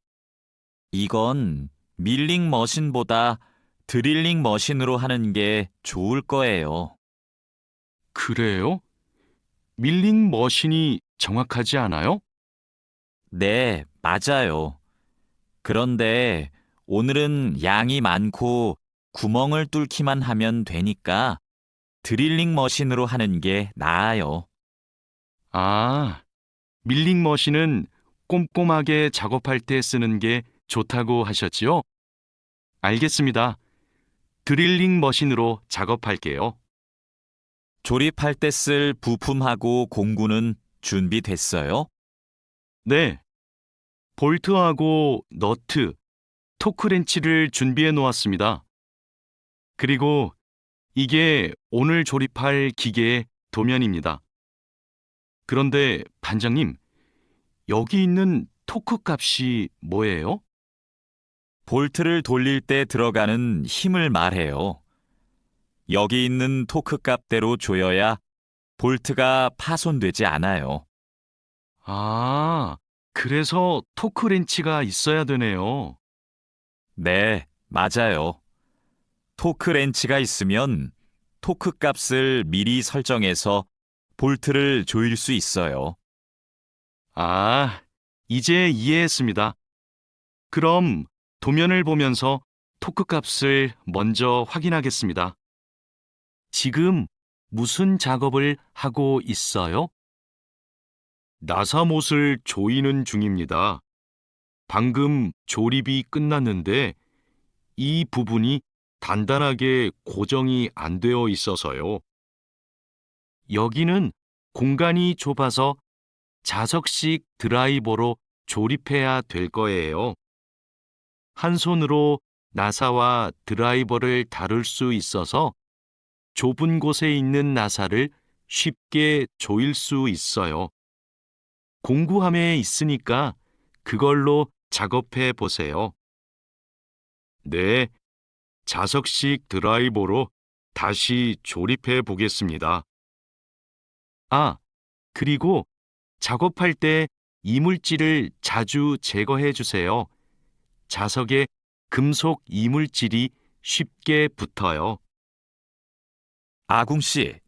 이건 밀링 머신보다 드릴링 머신으로 하는 게 좋을 거예요. 그래요? 밀링 머신이 정확하지 않아요? 네, 맞아요. 그런데 오늘은 양이 많고 구멍을 뚫기만 하면 되니까 드릴링 머신으로 하는 게 나아요. 아, 밀링 머신은 꼼꼼하게 작업할 때 쓰는 게 좋다고 하셨지요? 알겠습니다. 드릴링 머신으로 작업할게요. 조립할 때 쓸 부품하고 공구는 준비됐어요? 네. 볼트하고 너트, 토크렌치를 준비해 놓았습니다. 그리고 이게 오늘 조립할 기계의 도면입니다. 그런데 반장님, 여기 있는 토크 값이 뭐예요? 볼트를 돌릴 때 들어가는 힘을 말해요. 여기 있는 토크 값대로 조여야 볼트가 파손되지 않아요. 아, 그래서 토크렌치가 있어야 되네요. 네, 맞아요. 토크 렌치가 있으면 토크 값을 미리 설정해서 볼트를 조일 수 있어요. 아, 이제 이해했습니다. 그럼 도면을 보면서 토크 값을 먼저 확인하겠습니다. 지금 무슨 작업을 하고 있어요? 나사못을 조이는 중입니다. 방금 조립이 끝났는데 이 부분이 단단하게 고정이 안 되어 있어서요. 여기는 공간이 좁아서 자석식 드라이버로 조립해야 될 거예요. 한 손으로 나사와 드라이버를 다룰 수 있어서 좁은 곳에 있는 나사를 쉽게 조일 수 있어요. 공구함에 있으니까 그걸로 작업해 보세요. 네, 자석식 드라이버로 다시 조립해 보겠습니다. 아, 그리고 작업할 때 이물질을 자주 제거해 주세요. 자석에 금속 이물질이 쉽게 붙어요. 아궁 씨,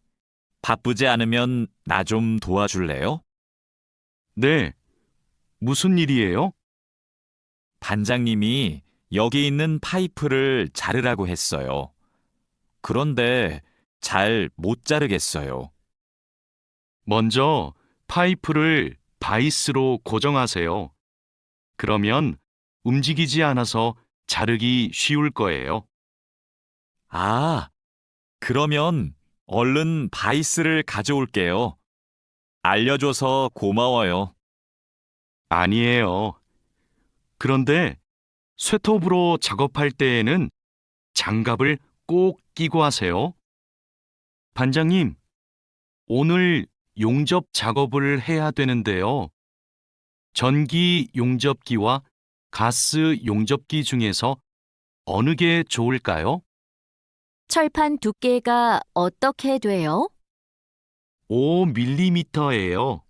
바쁘지 않으면 나 좀 도와줄래요? 네, 무슨 일이에요? 반장님이 여기 있는 파이프를 자르라고 했어요. 그런데 잘 못 자르겠어요. 먼저 파이프를 바이스로 고정하세요. 그러면 움직이지 않아서 자르기 쉬울 거예요. 아, 그러면 얼른 바이스를 가져올게요. 알려줘서 고마워요. 아니에요. 그런데 쇠톱으로 작업할 때에는 장갑을 꼭 끼고 하세요. 반장님, 오늘 용접 작업을 해야 되는데요. 전기 용접기와 가스 용접기 중에서 어느 게 좋을까요? 철판 두께가 어떻게 돼요? 5mm예요.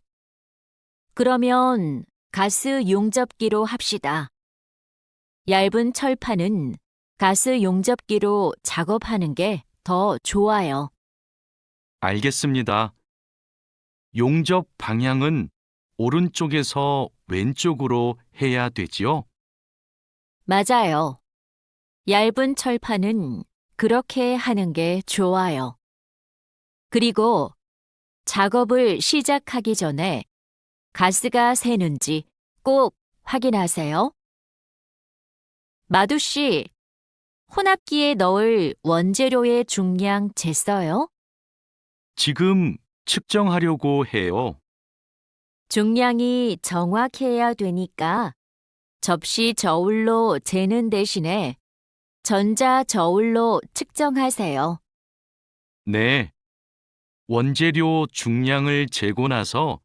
그러면 가스 용접기로 합시다. 얇은 철판은 가스 용접기로 작업하는 게 더 좋아요. 알겠습니다. 용접 방향은 오른쪽에서 왼쪽으로 해야 되지요? 맞아요. 얇은 철판은 그렇게 하는 게 좋아요. 그리고 작업을 시작하기 전에 가스가 새는지 꼭 확인하세요. 마두 씨, 혼합기에 넣을 원재료의 중량 쟀어요? 지금 측정하려고 해요. 중량이 정확해야 되니까 접시 저울로 재는 대신에 전자 저울로 측정하세요. 네. 원재료 중량을 재고 나서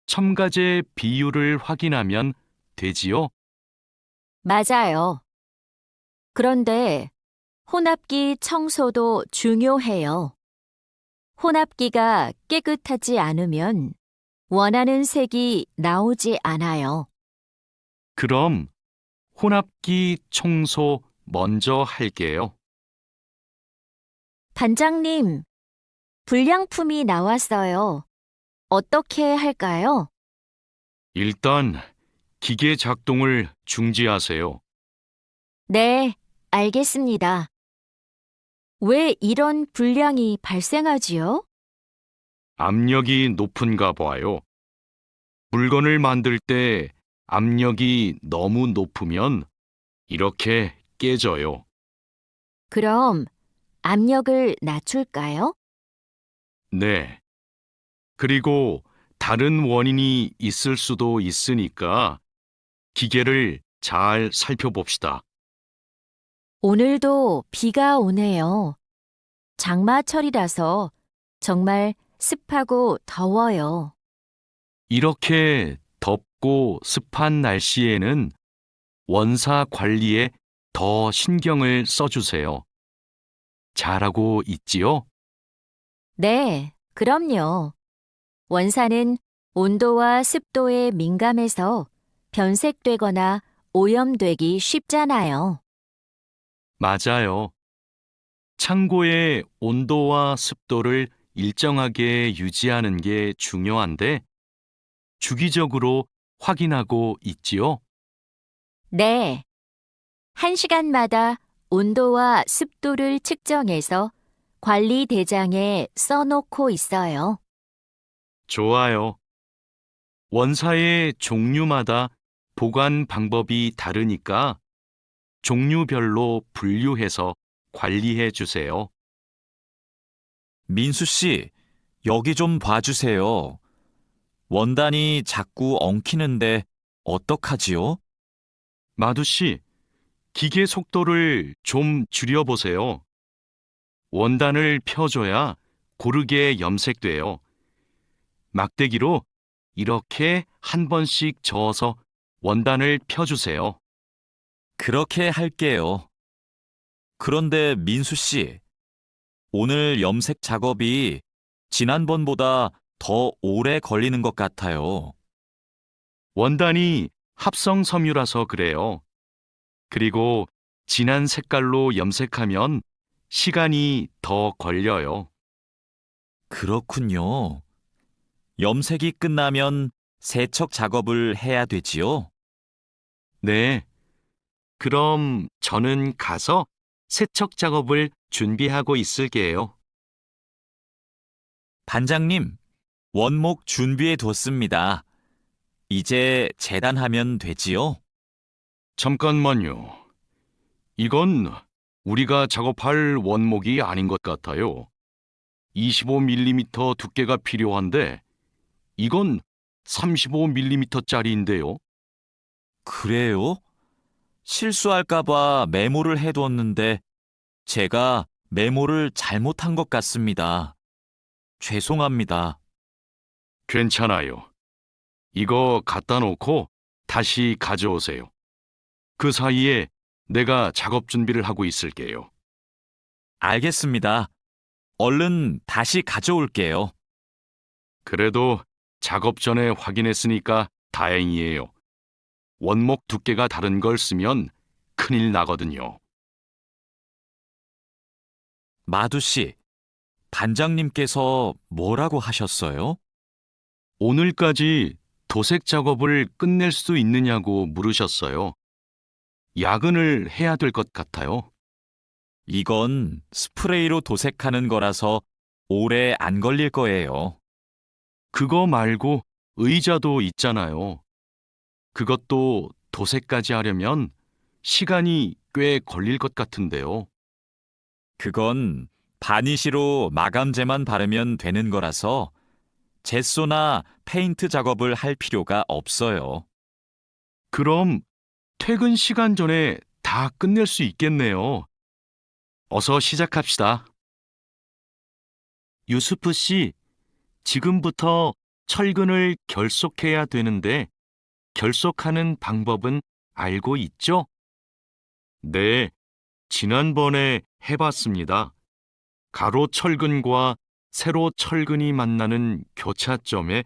첨가제 비율을 확인하면 되지요? 맞아요. 그런데 혼합기 청소도 중요해요. 혼합기가 깨끗하지 않으면 원하는 색이 나오지 않아요. 그럼 혼합기 청소 먼저 할게요. 반장님, 불량품이 나왔어요. 어떻게 할까요? 일단 기계 작동을 중지하세요. 네, 알겠습니다. 왜 이런 불량이 발생하지요? 압력이 높은가 봐요. 물건을 만들 때 압력이 너무 높으면 이렇게 깨져요. 그럼 압력을 낮출까요? 네. 그리고 다른 원인이 있을 수도 있으니까 기계를 잘 살펴봅시다. 오늘도 비가 오네요. 장마철이라서 정말 습하고 더워요. 이렇게 덥고 습한 날씨에는 원사 관리에 더 신경을 써주세요. 잘하고 있지요? 네, 그럼요. 원사는 온도와 습도에 민감해서 변색되거나 오염되기 쉽잖아요. 맞아요. 창고의 온도와 습도를 일정하게 유지하는 게 중요한데 주기적으로 확인하고 있지요? 네. 1시간마다 온도와 습도를 측정해서 관리 대장에 써놓고 있어요. 좋아요. 원사의 종류마다 보관 방법이 다르니까 종류별로 분류해서 관리해 주세요. 민수 씨, 여기 좀 봐주세요. 원단이 자꾸 엉키는데 어떡하지요? 마두 씨, 기계 속도를 좀 줄여보세요. 원단을 펴줘야 고르게 염색돼요. 막대기로 이렇게 한 번씩 저어서 원단을 펴주세요. 그렇게 할게요. 그런데 민수 씨, 오늘 염색 작업이 지난번보다 더 오래 걸리는 것 같아요. 원단이 합성 섬유라서 그래요. 그리고 진한 색깔로 염색하면 시간이 더 걸려요. 그렇군요. 염색이 끝나면 세척 작업을 해야 되지요? 네. 그럼 저는 가서 세척 작업을 준비하고 있을게요. 반장님, 원목 준비해 뒀습니다. 이제 재단하면 되지요? 잠깐만요. 이건 우리가 작업할 원목이 아닌 것 같아요. 25mm 두께가 필요한데 이건 35mm짜리인데요. 그래요? 실수할까봐 메모를 해두었는데 제가 메모를 잘못한 것 같습니다. 죄송합니다. 괜찮아요. 이거 갖다 놓고 다시 가져오세요. 그 사이에 내가 작업 준비를 하고 있을게요. 알겠습니다. 얼른 다시 가져올게요. 그래도 작업 전에 확인했으니까 다행이에요. 원목 두께가 다른 걸 쓰면 큰일 나거든요. 마두 씨, 반장님께서 뭐라고 하셨어요? 오늘까지 도색 작업을 끝낼 수 있느냐고 물으셨어요. 야근을 해야 될 것 같아요. 이건 스프레이로 도색하는 거라서 오래 안 걸릴 거예요. 그거 말고 의자도 있잖아요. 그것도 도색까지 하려면 시간이 꽤 걸릴 것 같은데요. 그건 바니쉬로 마감제만 바르면 되는 거라서 젯소나 페인트 작업을 할 필요가 없어요. 그럼 퇴근 시간 전에 다 끝낼 수 있겠네요. 어서 시작합시다. 유수프 씨, 지금부터 철근을 결속해야 되는데 결속하는 방법은 알고 있죠? 네, 지난번에 해봤습니다. 가로 철근과 세로 철근이 만나는 교차점에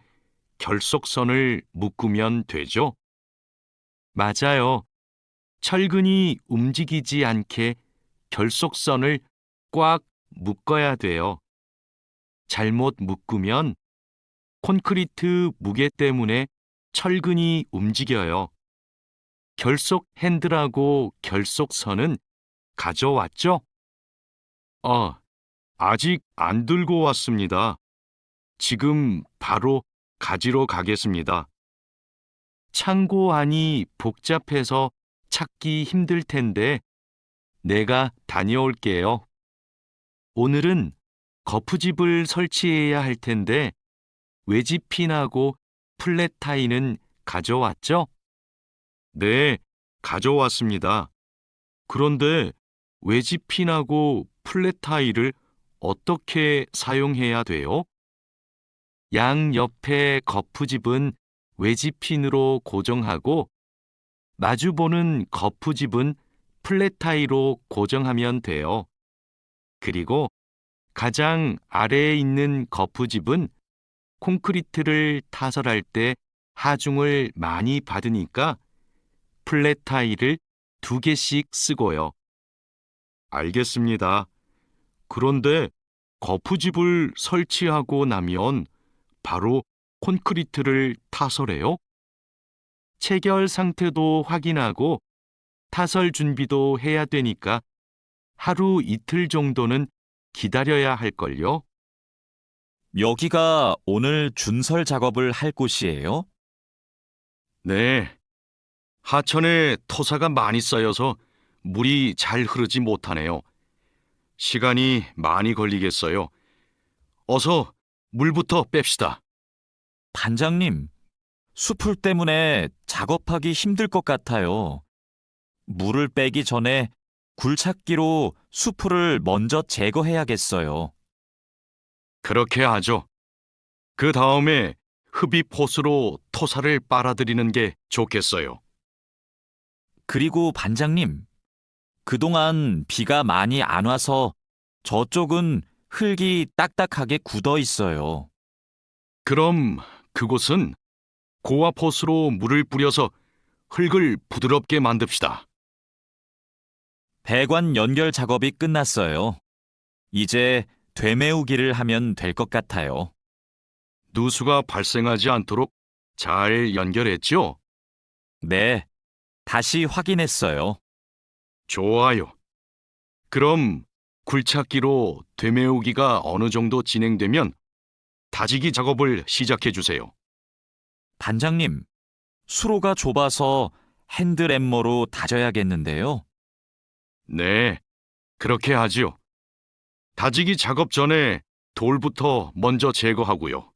결속선을 묶으면 되죠? 맞아요. 철근이 움직이지 않게 결속선을 꽉 묶어야 돼요. 잘못 묶으면 콘크리트 무게 때문에 철근이 움직여요. 결속 핸들하고 결속선은 가져왔죠? 아직 안 들고 왔습니다. 지금 바로 가지러 가겠습니다. 창고 안이 복잡해서 찾기 힘들 텐데 내가 다녀올게요. 오늘은 거푸집을 설치해야 할 텐데 외집핀하고 플랫 타이는 가져왔죠? 네, 가져왔습니다. 그런데 외집핀하고 플랫 타이를 어떻게 사용해야 돼요? 양 옆에 거푸집은 외집핀으로 고정하고 마주보는 거푸집은 플랫 타이로 고정하면 돼요. 그리고 가장 아래에 있는 거푸집은 콘크리트를 타설할 때 하중을 많이 받으니까 플랫 타일을 2개씩 쓰고요. 알겠습니다. 그런데 거푸집을 설치하고 나면 바로 콘크리트를 타설해요? 체결 상태도 확인하고 타설 준비도 해야 되니까 하루 이틀 정도는 기다려야 할걸요? 여기가 오늘 준설 작업을 할 곳이에요? 네. 하천에 토사가 많이 쌓여서 물이 잘 흐르지 못하네요. 시간이 많이 걸리겠어요. 어서 물부터 뺍시다. 반장님, 수풀 때문에 작업하기 힘들 것 같아요. 물을 빼기 전에 굴착기로 수풀을 먼저 제거해야겠어요. 그렇게 하죠. 그 다음에 흡입 호스로 토사를 빨아들이는 게 좋겠어요. 그리고 반장님, 그동안 비가 많이 안 와서 저쪽은 흙이 딱딱하게 굳어 있어요. 그럼 그곳은 고압 호스로 물을 뿌려서 흙을 부드럽게 만듭시다. 배관 연결 작업이 끝났어요. 이제 되메우기를 하면 될 것 같아요. 누수가 발생하지 않도록 잘 연결했죠? 네, 다시 확인했어요. 좋아요. 그럼 굴착기로 되메우기가 어느 정도 진행되면 다지기 작업을 시작해 주세요. 반장님, 수로가 좁아서 핸드램머로 다져야겠는데요. 네, 그렇게 하지요. 다지기 작업 전에 돌부터 먼저 제거하고요.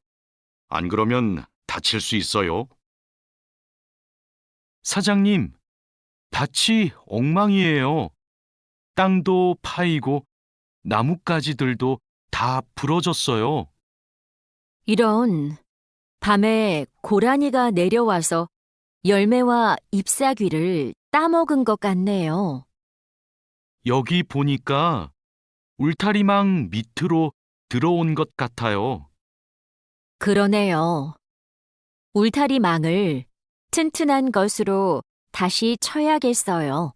안 그러면 다칠 수 있어요. 사장님, 밭이 엉망이에요. 땅도 파이고 나뭇가지들도 다 부러졌어요. 이런, 밤에 고라니가 내려와서 열매와 잎사귀를 따먹은 것 같네요. 여기 보니까 울타리망 밑으로 들어온 것 같아요. 그러네요. 울타리망을 튼튼한 것으로 다시 쳐야겠어요.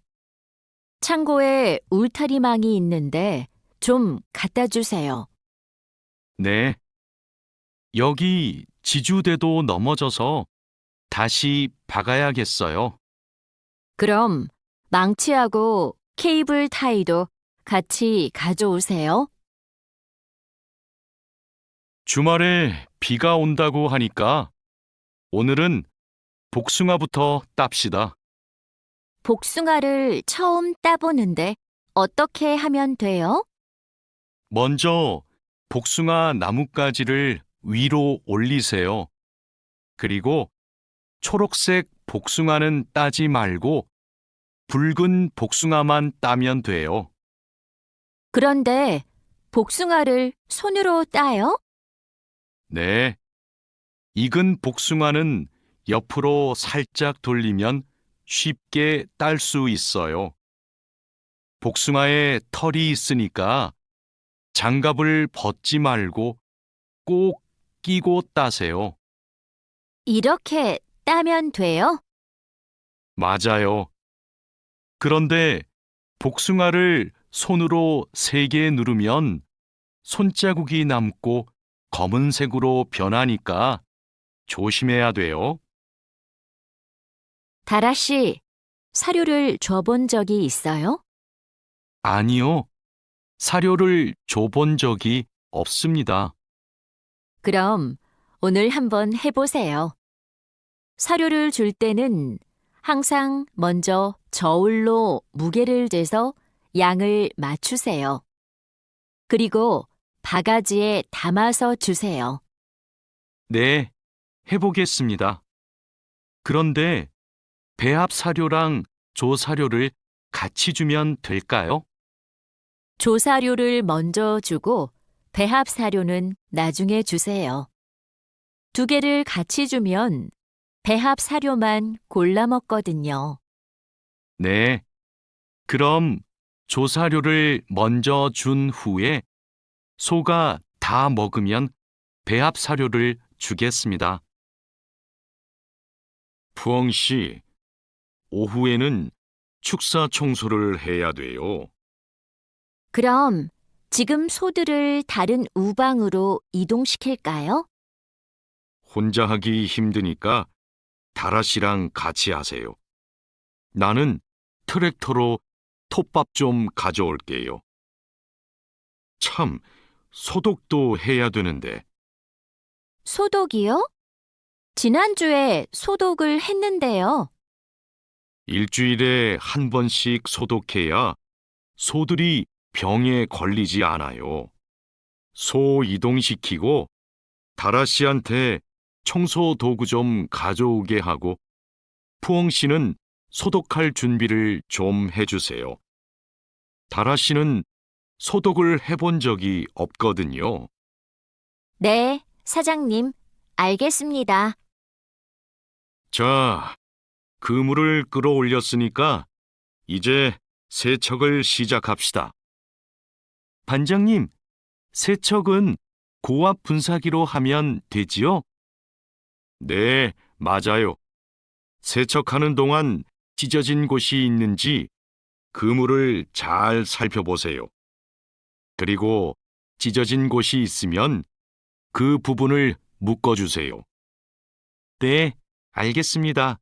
창고에 울타리망이 있는데 좀 갖다 주세요. 네. 여기 지주대도 넘어져서 다시 박아야겠어요. 그럼 망치하고 케이블 타이도 같이 가져오세요. 주말에 비가 온다고 하니까 오늘은 복숭아부터 땁시다. 복숭아를 처음 따보는데 어떻게 하면 돼요? 먼저 복숭아 나뭇가지를 위로 올리세요. 그리고 초록색 복숭아는 따지 말고 붉은 복숭아만 따면 돼요. 그런데 복숭아를 손으로 따요? 네. 익은 복숭아는 옆으로 살짝 돌리면 쉽게 딸 수 있어요. 복숭아에 털이 있으니까 장갑을 벗지 말고 꼭 끼고 따세요. 이렇게 따면 돼요? 맞아요. 그런데 복숭아를 손으로 세게 누르면 손자국이 남고 검은색으로 변하니까 조심해야 돼요. 다라 씨, 사료를 줘본 적이 있어요? 아니요. 사료를 줘본 적이 없습니다. 그럼 오늘 한번 해보세요. 사료를 줄 때는 항상 먼저 저울로 무게를 재서 양을 맞추세요. 그리고 바가지에 담아서 주세요. 네, 해보겠습니다. 그런데 배합 사료랑 조사료를 같이 주면 될까요? 조사료를 먼저 주고 배합 사료는 나중에 주세요. 두 개를 같이 주면 배합 사료만 골라 먹거든요. 네. 그럼 조사료를 먼저 준 후에 소가 다 먹으면 배합 사료를 주겠습니다. 푸엉 씨, 오후에는 축사 청소를 해야 돼요. 그럼 지금 소들을 다른 우방으로 이동시킬까요? 혼자 하기 힘드니까 다라 씨랑 같이 하세요. 나는 트랙터로 톱밥 좀 가져올게요. 참, 소독도 해야 되는데. 소독이요? 지난주에 소독을 했는데요. 일주일에 한 번씩 소독해야 소들이 병에 걸리지 않아요. 소 이동시키고 다라 씨한테 청소 도구 좀 가져오게 하고 푸엉 씨는 소독할 준비를 좀 해주세요. 다라 씨는 소독을 해본 적이 없거든요. 네, 사장님, 알겠습니다. 자, 그물을 끌어올렸으니까 이제 세척을 시작합시다. 반장님, 세척은 고압 분사기로 하면 되지요? 네, 맞아요. 세척하는 동안 찢어진 곳이 있는지 그물을 잘 살펴보세요. 그리고 찢어진 곳이 있으면 그 부분을 묶어주세요. 네, 알겠습니다.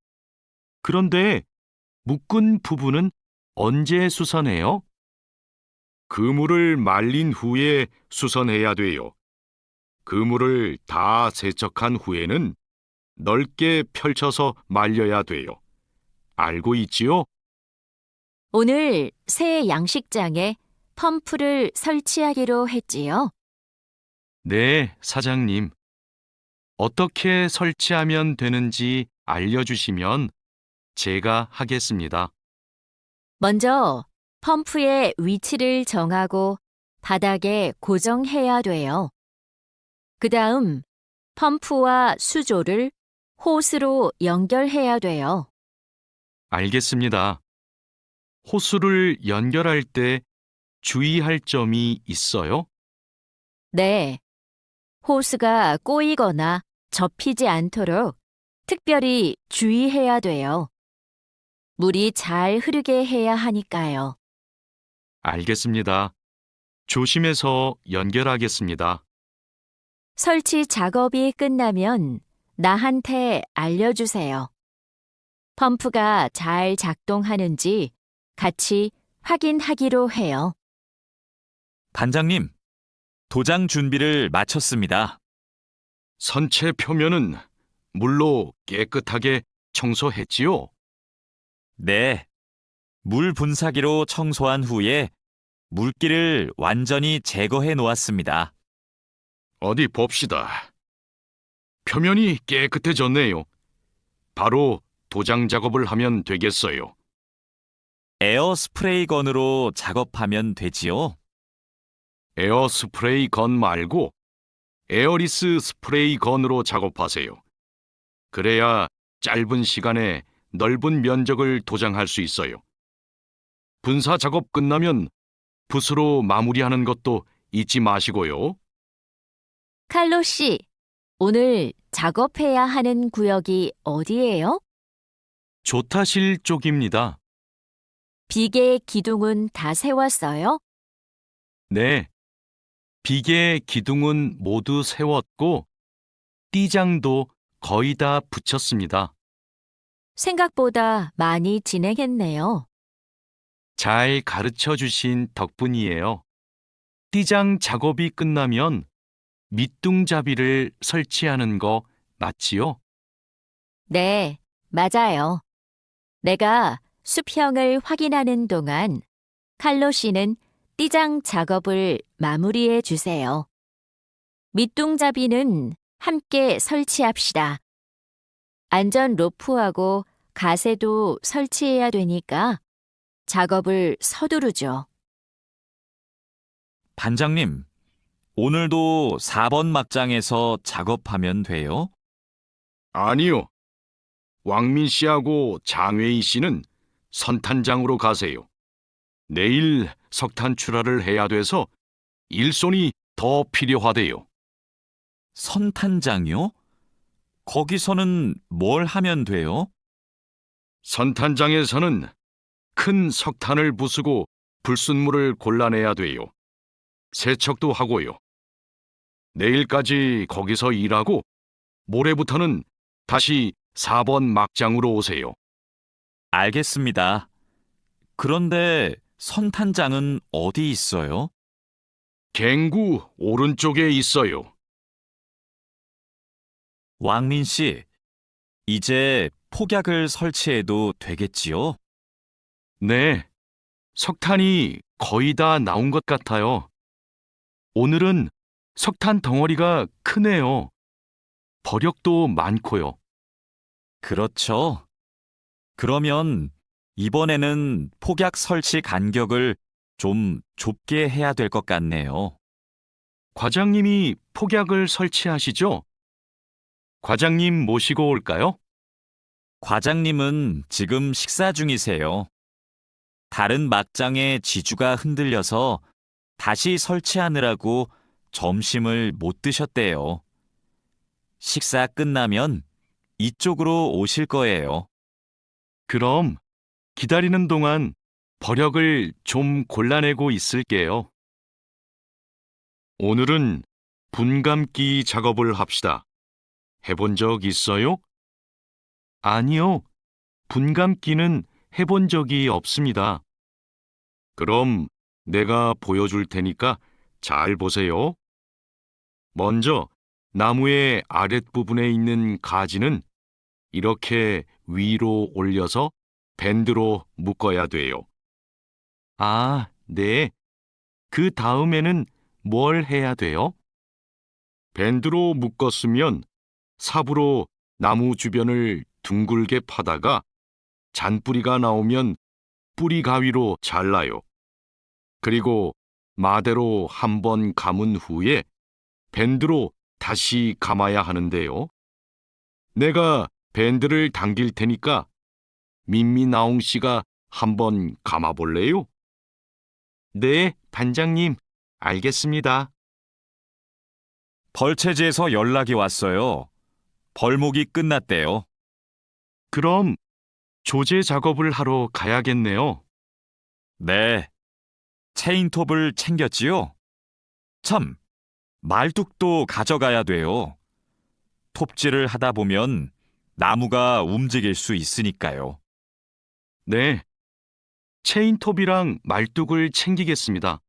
그런데 묶은 부분은 언제 수선해요? 그물을 말린 후에 수선해야 돼요. 그물을 다 세척한 후에는 넓게 펼쳐서 말려야 돼요. 알고 있지요? 오늘 새 양식장에 펌프를 설치하기로 했지요. 네, 사장님. 어떻게 설치하면 되는지 알려주시면 제가 하겠습니다. 먼저 펌프의 위치를 정하고 바닥에 고정해야 돼요. 그 다음 펌프와 수조를 호스로 연결해야 돼요. 알겠습니다. 호수를 연결할 때 주의할 점이 있어요? 네. 호스가 꼬이거나 접히지 않도록 특별히 주의해야 돼요. 물이 잘 흐르게 해야 하니까요. 알겠습니다. 조심해서 연결하겠습니다. 설치 작업이 끝나면 나한테 알려주세요. 펌프가 잘 작동하는지 같이 확인하기로 해요. 반장님, 도장 준비를 마쳤습니다. 선체 표면은 물로 깨끗하게 청소했지요? 네. 물 분사기로 청소한 후에 물기를 완전히 제거해 놓았습니다. 어디 봅시다. 표면이 깨끗해졌네요. 바로 도장 작업을 하면 되겠어요. 에어 스프레이 건으로 작업하면 되지요? 에어 스프레이 건 말고 에어리스 스프레이 건으로 작업하세요. 그래야 짧은 시간에 넓은 면적을 도장할 수 있어요. 분사 작업 끝나면 붓으로 마무리하는 것도 잊지 마시고요. 칼로 씨, 오늘 작업해야 하는 구역이 어디예요? 조타실 쪽입니다. 비계 기둥은 다 세웠어요? 네. 비계 기둥은 모두 세웠고 띠장도 거의 다 붙였습니다. 생각보다 많이 진행했네요. 잘 가르쳐 주신 덕분이에요. 띠장 작업이 끝나면 밑둥잡이를 설치하는 거 맞지요? 네, 맞아요. 내가 수평을 확인하는 동안 칼로 씨는 띠장 작업을 마무리해 주세요. 밑둥잡이는 함께 설치합시다. 안전 로프하고 가세도 설치해야 되니까 작업을 서두르죠. 반장님, 오늘도 4번 막장에서 작업하면 돼요? 아니요. 왕민 씨하고 장외희 씨는 선탄장으로 가세요. 내일 석탄 출하를 해야 돼서 일손이 더 필요하대요. 선탄장이요? 거기서는 뭘 하면 돼요? 선탄장에서는 큰 석탄을 부수고 불순물을 골라내야 돼요. 세척도 하고요. 내일까지 거기서 일하고 모레부터는 다시 4번 막장으로 오세요. 알겠습니다. 그런데 선탄장은 어디 있어요? 갱구 오른쪽에 있어요. 왕민 씨, 이제 폭약을 설치해도 되겠지요? 네, 석탄이 거의 다 나온 것 같아요. 오늘은 석탄 덩어리가 크네요. 버력도 많고요. 그렇죠. 그러면 이번에는 폭약 설치 간격을 좀 좁게 해야 될 것 같네요. 과장님이 폭약을 설치하시죠? 과장님 모시고 올까요? 과장님은 지금 식사 중이세요. 다른 막장의 지주가 흔들려서 다시 설치하느라고 점심을 못 드셨대요. 식사 끝나면 이쪽으로 오실 거예요. 그럼 기다리는 동안 버력을 좀 골라내고 있을게요. 오늘은 분감기 작업을 합시다. 해본 적 있어요? 아니요. 분감기는 해본 적이 없습니다. 그럼 내가 보여줄 테니까 잘 보세요. 먼저 나무의 아랫부분에 있는 가지는 이렇게 위로 올려서 밴드로 묶어야 돼요. 아, 네. 그 다음에는 뭘 해야 돼요? 밴드로 묶었으면 삽으로 나무 주변을 둥글게 파다가 잔뿌리가 나오면 뿌리 가위로 잘라요. 그리고 마대로 한번 감은 후에 밴드로 다시 감아야 하는데요. 내가 밴드를 당길 테니까 민미나옹 씨가 한번 감아볼래요? 네, 반장님, 알겠습니다. 벌채지에서 연락이 왔어요. 벌목이 끝났대요. 그럼 조제 작업을 하러 가야겠네요. 네. 체인톱을 챙겼지요? 참, 말뚝도 가져가야 돼요. 톱질을 하다 보면 나무가 움직일 수 있으니까요. 네, 체인톱이랑 말뚝을 챙기겠습니다.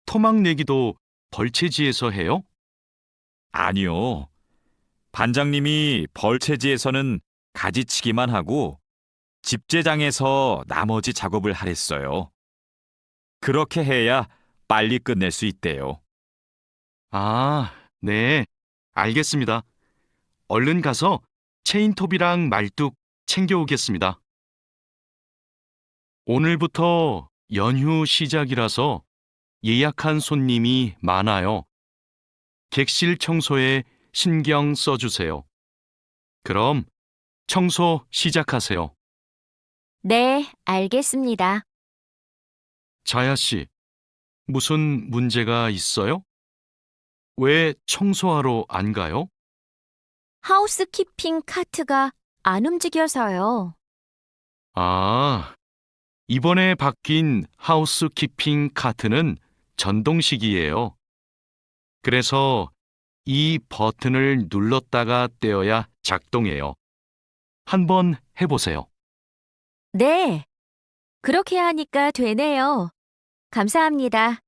토막 내기도 벌채지에서 해요? 아니요. 반장님이 벌채지에서는 가지치기만 하고 집재장에서 나머지 작업을 하랬어요. 그렇게 해야 빨리 끝낼 수 있대요. 아, 네, 알겠습니다. 얼른 가서 체인톱이랑 말뚝 챙겨오겠습니다. 오늘부터 연휴 시작이라서 예약한 손님이 많아요. 객실 청소에 신경 써주세요. 그럼 청소 시작하세요. 네, 알겠습니다. 자야 씨, 무슨 문제가 있어요? 왜 청소하러 안 가요? 하우스키핑 카트가 안 움직여서요. 아, 이번에 바뀐 하우스키핑 카트는 전동식이에요. 그래서 이 버튼을 눌렀다가 떼어야 작동해요. 한번 해보세요. 네, 그렇게 하니까 되네요. 감사합니다.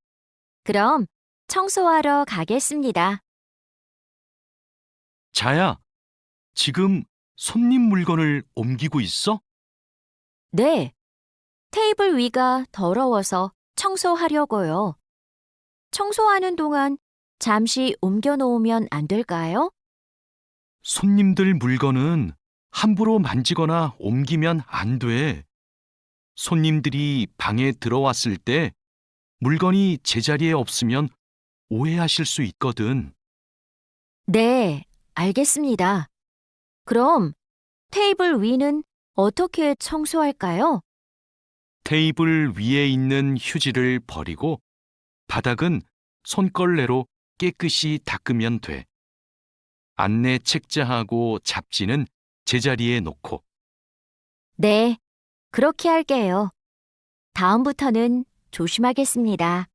그럼 청소하러 가겠습니다. 자야, 지금 손님 물건을 옮기고 있어? 네, 테이블 위가 더러워서 청소하려고요. 청소하는 동안 잠시 옮겨 놓으면 안 될까요? 손님들 물건은 함부로 만지거나 옮기면 안 돼. 손님들이 방에 들어왔을 때 물건이 제자리에 없으면 오해하실 수 있거든. 네, 알겠습니다. 그럼 테이블 위는 어떻게 청소할까요? 테이블 위에 있는 휴지를 버리고 바닥은 손걸레로 깨끗이 닦으면 돼. 안내 책자하고 잡지는 제자리에 놓고. 네, 그렇게 할게요. 다음부터는 조심하겠습니다.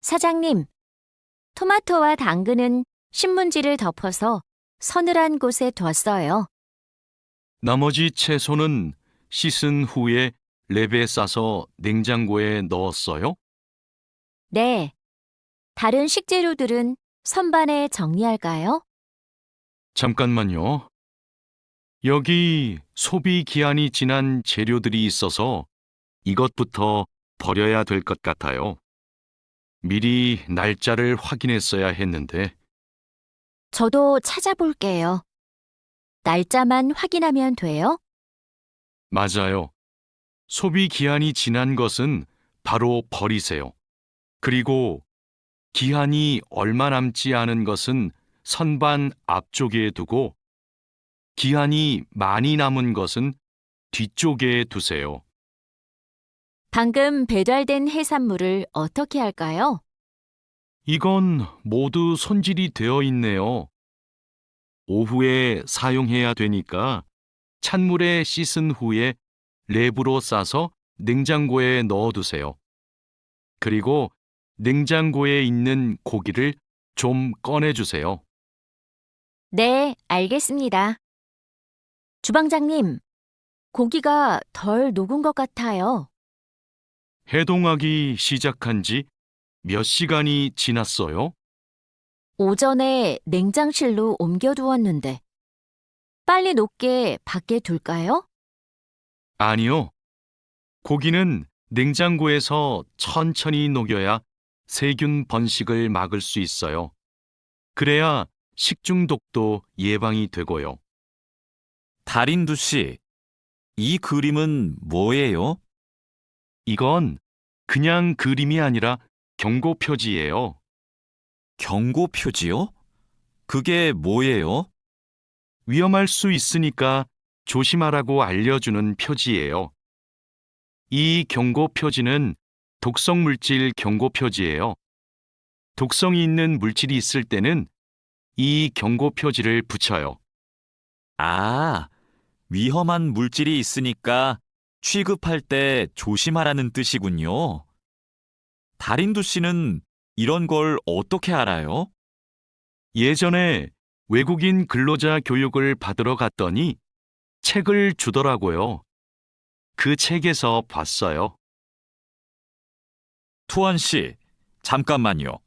사장님, 토마토와 당근은 신문지를 덮어서 서늘한 곳에 뒀어요. 나머지 채소는 씻은 후에 랩에 싸서 냉장고에 넣었어요? 네, 다른 식재료들은 선반에 정리할까요? 잠깐만요. 여기 소비 기한이 지난 재료들이 있어서 이것부터 버려야 될 것 같아요. 미리 날짜를 확인했어야 했는데. 저도 찾아볼게요. 날짜만 확인하면 돼요? 맞아요. 소비 기한이 지난 것은 바로 버리세요. 그리고 기한이 얼마 남지 않은 것은 선반 앞쪽에 두고 기한이 많이 남은 것은 뒤쪽에 두세요. 방금 배달된 해산물을 어떻게 할까요? 이건 모두 손질이 되어 있네요. 오후에 사용해야 되니까 찬물에 씻은 후에 랩으로 싸서 냉장고에 넣어두세요. 그리고 냉장고에 있는 고기를 좀 꺼내주세요. 네, 알겠습니다. 주방장님, 고기가 덜 녹은 것 같아요. 해동하기 시작한 지 몇 시간이 지났어요? 오전에 냉장실로 옮겨두었는데 빨리 녹게 밖에 둘까요? 아니요. 고기는 냉장고에서 천천히 녹여야 세균 번식을 막을 수 있어요. 그래야 식중독도 예방이 되고요. 달인두 씨, 이 그림은 뭐예요? 이건 그냥 그림이 아니라 경고 표지예요. 경고 표지요? 그게 뭐예요? 위험할 수 있으니까 조심하라고 알려주는 표지예요. 이 경고 표지는 독성 물질 경고 표지예요. 독성이 있는 물질이 있을 때는 이 경고 표지를 붙여요. 아, 위험한 물질이 있으니까 취급할 때 조심하라는 뜻이군요. 달인두 씨는 이런 걸 어떻게 알아요? 예전에 외국인 근로자 교육을 받으러 갔더니 책을 주더라고요. 그 책에서 봤어요. 투원 씨, 잠깐만요.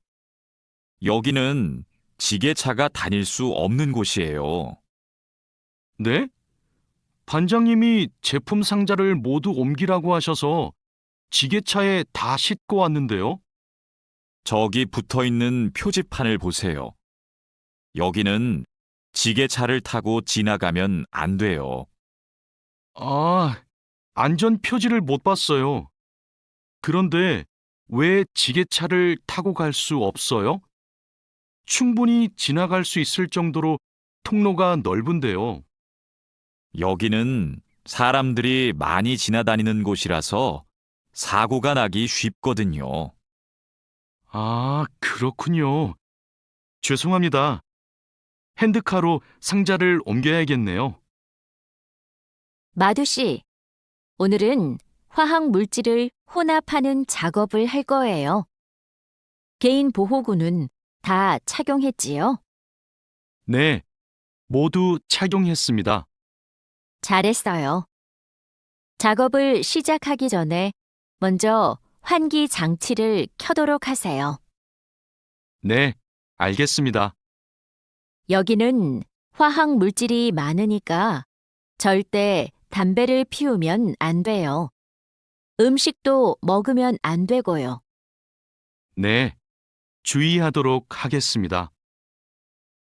여기는 지게차가 다닐 수 없는 곳이에요. 네? 반장님이 제품 상자를 모두 옮기라고 하셔서 지게차에 다 싣고 왔는데요. 저기 붙어 있는 표지판을 보세요. 여기는 지게차를 타고 지나가면 안 돼요. 아, 안전 표지를 못 봤어요. 그런데 왜 지게차를 타고 갈 수 없어요? 충분히 지나갈 수 있을 정도로 통로가 넓은데요. 여기는 사람들이 많이 지나다니는 곳이라서 사고가 나기 쉽거든요. 아, 그렇군요. 죄송합니다. 핸드카로 상자를 옮겨야겠네요. 마두 씨, 오늘은 화학 물질을 혼합하는 작업을 할 거예요. 개인 보호구는 다 착용했지요? 네, 모두 착용했습니다. 잘했어요. 작업을 시작하기 전에 먼저 환기 장치를 켜도록 하세요. 네, 알겠습니다. 여기는 화학 물질이 많으니까 절대 담배를 피우면 안 돼요. 음식도 먹으면 안 되고요. 네, 주의하도록 하겠습니다.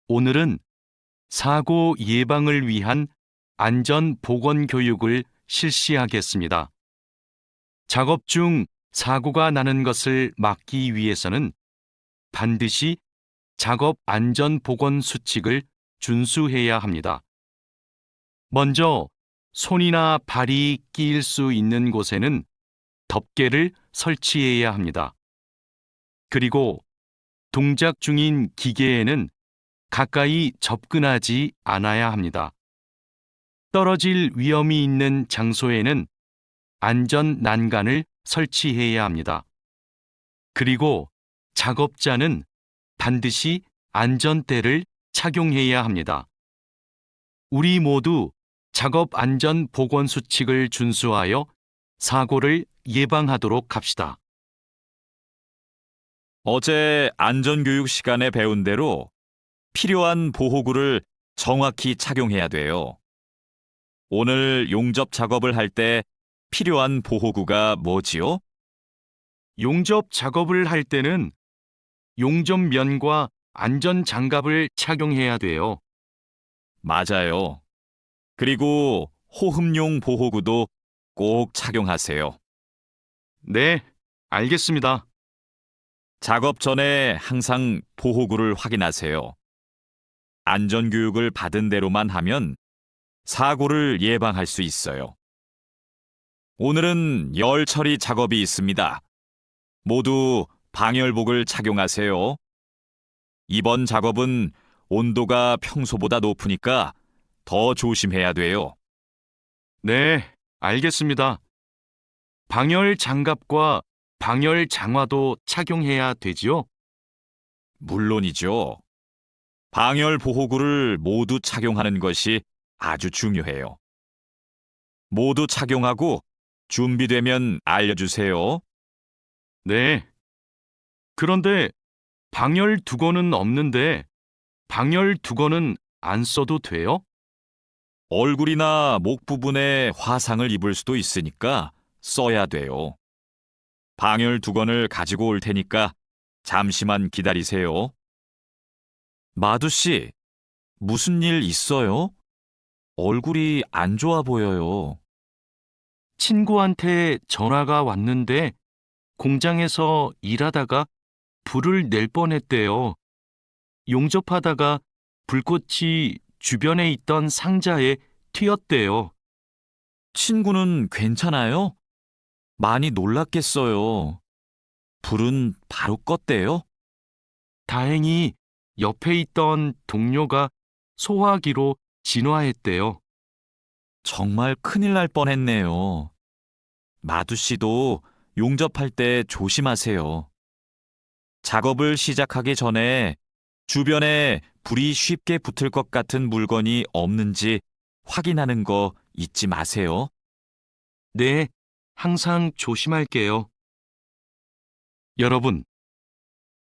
오늘은 사고 예방을 위한 안전 보건 교육을 실시하겠습니다. 작업 중 사고가 나는 것을 막기 위해서는 반드시 작업 안전 보건 수칙을 준수해야 합니다. 먼저 손이나 발이 끼일 수 있는 곳에는 덮개를 설치해야 합니다. 그리고 동작 중인 기계에는 가까이 접근하지 않아야 합니다. 떨어질 위험이 있는 장소에는 안전 난간을 설치해야 합니다. 그리고 작업자는 반드시 안전대를 착용해야 합니다. 우리 모두 작업 안전 보건 수칙을 준수하여 사고를 예방하도록 합시다. 어제 안전교육 시간에 배운 대로 필요한 보호구를 정확히 착용해야 돼요. 오늘 용접 작업을 할 때 필요한 보호구가 뭐지요? 용접 작업을 할 때는 용접면과 안전 장갑을 착용해야 돼요. 맞아요. 그리고 호흡용 보호구도 꼭 착용하세요. 네, 알겠습니다. 작업 전에 항상 보호구를 확인하세요. 안전교육을 받은 대로만 하면 사고를 예방할 수 있어요. 오늘은 열 처리 작업이 있습니다. 모두 방열복을 착용하세요. 이번 작업은 온도가 평소보다 높으니까 더 조심해야 돼요. 네, 알겠습니다. 방열 장갑과 방열 장화도 착용해야 되지요? 물론이죠. 방열 보호구를 모두 착용하는 것이 아주 중요해요. 모두 착용하고 준비되면 알려주세요. 네. 그런데 방열 두건은 없는데 방열 두건은 안 써도 돼요? 얼굴이나 목 부분에 화상을 입을 수도 있으니까 써야 돼요. 방열 두건을 가지고 올 테니까 잠시만 기다리세요. 마두 씨, 무슨 일 있어요? 얼굴이 안 좋아 보여요. 친구한테 전화가 왔는데 공장에서 일하다가 불을 낼 뻔했대요. 용접하다가 불꽃이 주변에 있던 상자에 튀었대요. 친구는 괜찮아요? 많이 놀랐겠어요. 불은 바로 껐대요? 다행히 옆에 있던 동료가 소화기로 진화했대요. 정말 큰일 날 뻔했네요. 마두 씨도 용접할 때 조심하세요. 작업을 시작하기 전에 주변에 불이 쉽게 붙을 것 같은 물건이 없는지 확인하는 거 잊지 마세요. 네, 항상 조심할게요. 여러분,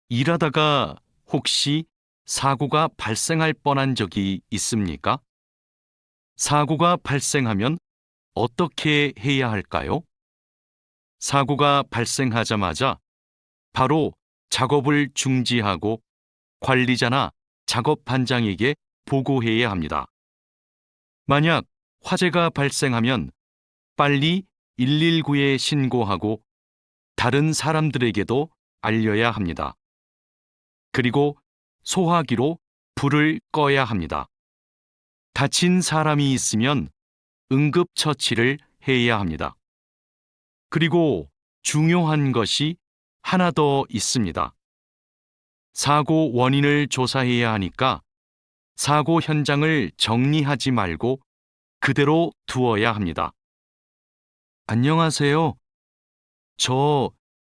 일하다가 혹시 사고가 발생할 뻔한 적이 있습니까? 사고가 발생하면 어떻게 해야 할까요? 사고가 발생하자마자 바로 작업을 중지하고 관리자나 작업 반장에게 보고해야 합니다. 만약 화재가 발생하면 빨리 119에 신고하고 다른 사람들에게도 알려야 합니다. 그리고 소화기로 불을 꺼야 합니다. 다친 사람이 있으면 응급처치를 해야 합니다. 그리고 중요한 것이 하나 더 있습니다. 사고 원인을 조사해야 하니까 사고 현장을 정리하지 말고 그대로 두어야 합니다. 안녕하세요. 저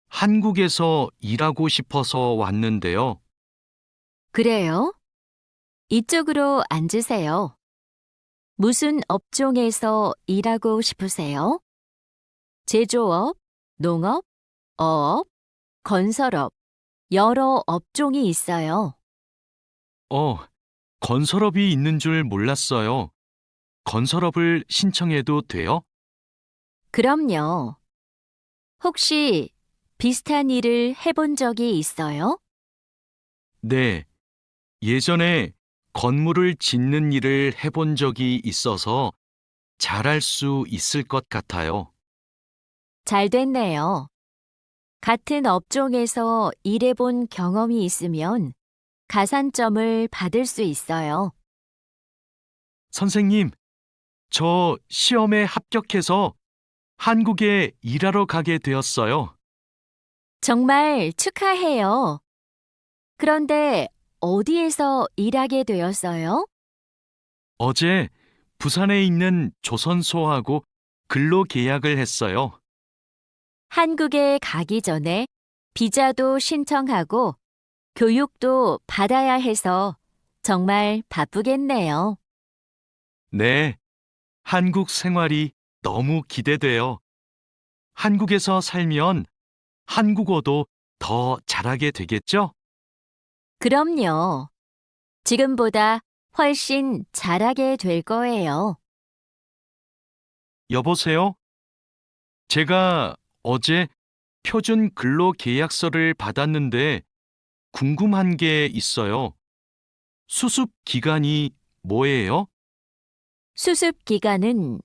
한국에서 일하고 싶어서 왔는데요. 그래요? 이쪽으로 앉으세요. 무슨 업종에서 일하고 싶으세요? 제조업, 농업, 어업, 건설업, 여러 업종이 있어요. 건설업이 있는 줄 몰랐어요. 건설업을 신청해도 돼요? 그럼요. 혹시 비슷한 일을 해본 적이 있어요? 네, 예전에 건물을 짓는 일을 해본 적이 있어서 잘할 수 있을 것 같아요. 잘 됐네요. 같은 업종에서 일해본 경험이 있으면 가산점을 받을 수 있어요. 선생님, 저 시험에 합격해서 한국에 일하러 가게 되었어요. 정말 축하해요. 그런데 어디에서 일하게 되었어요? 어제 부산에 있는 조선소하고 근로 계약을 했어요. 한국에 가기 전에 비자도 신청하고 교육도 받아야 해서 정말 바쁘겠네요. 네, 한국 생활이 너무 기대돼요. 한국에서 살면 한국어도 더 잘하게 되겠죠? 그럼요. 지금보다 훨씬 잘하게 될 거예요. 여보세요? 제가 어제 표준 근로 계약서를 받았는데 궁금한 게 있어요. 수습 기간이 뭐예요? 수습 기간은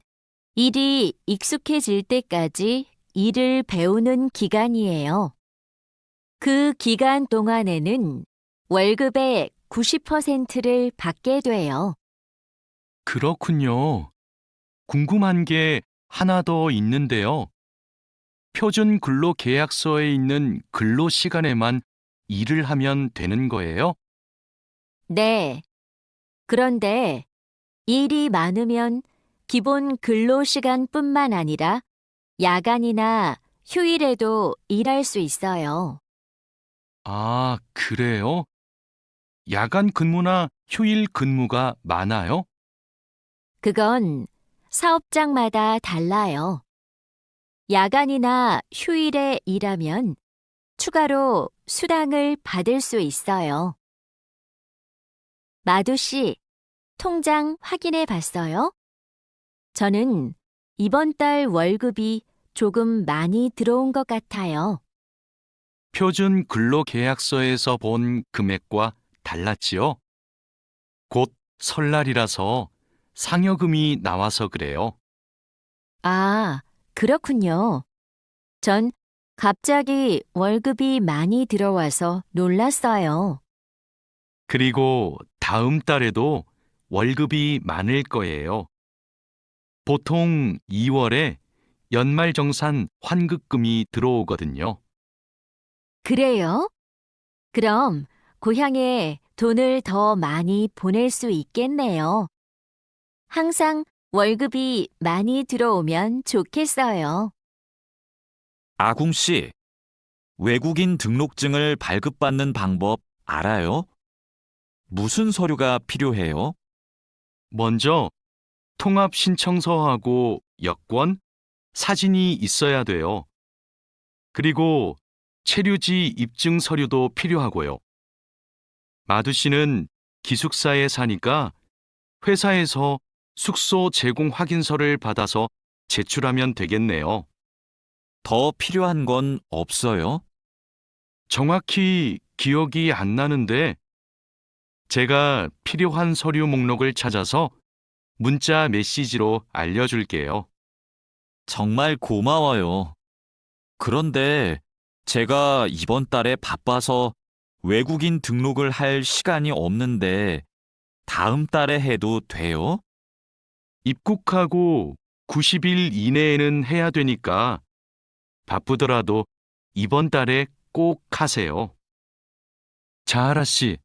일이 익숙해질 때까지 일을 배우는 기간이에요. 그 기간 동안에는 월급의 90%를 받게 돼요. 그렇군요. 궁금한 게 하나 더 있는데요. 표준 근로 계약서에 있는 근로 시간에만 일을 하면 되는 거예요? 네. 그런데 일이 많으면 기본 근로 시간뿐만 아니라 야간이나 휴일에도 일할 수 있어요. 아, 그래요? 야간 근무나 휴일 근무가 많아요? 그건 사업장마다 달라요. 야간이나 휴일에 일하면 추가로 수당을 받을 수 있어요. 마두 씨, 통장 확인해 봤어요? 저는 이번 달 월급이 조금 많이 들어온 것 같아요. 표준 근로 계약서에서 본 금액과 달랐지요? 곧 설날이라서 상여금이 나와서 그래요. 아, 그렇군요. 전 갑자기 월급이 많이 들어와서 놀랐어요. 그리고 다음 달에도 월급이 많을 거예요. 보통 2월에 연말정산 환급금이 들어오거든요. 그래요? 그럼 고향에 돈을 더 많이 보낼 수 있겠네요. 항상 월급이 많이 들어오면 좋겠어요. 아궁 씨, 외국인 등록증을 발급받는 방법 알아요? 무슨 서류가 필요해요? 먼저 통합신청서하고 여권, 사진이 있어야 돼요. 그리고 체류지 입증 서류도 필요하고요. 마두 씨는 기숙사에 사니까 회사에서 숙소 제공 확인서를 받아서 제출하면 되겠네요. 더 필요한 건 없어요? 정확히 기억이 안 나는데 제가 필요한 서류 목록을 찾아서 문자 메시지로 알려줄게요. 정말 고마워요. 그런데 제가 이번 달에 바빠서 외국인 등록을 할 시간이 없는데 다음 달에 해도 돼요? 입국하고 90일 이내에는 해야 되니까 바쁘더라도 이번 달에 꼭 하세요. 자하라 씨,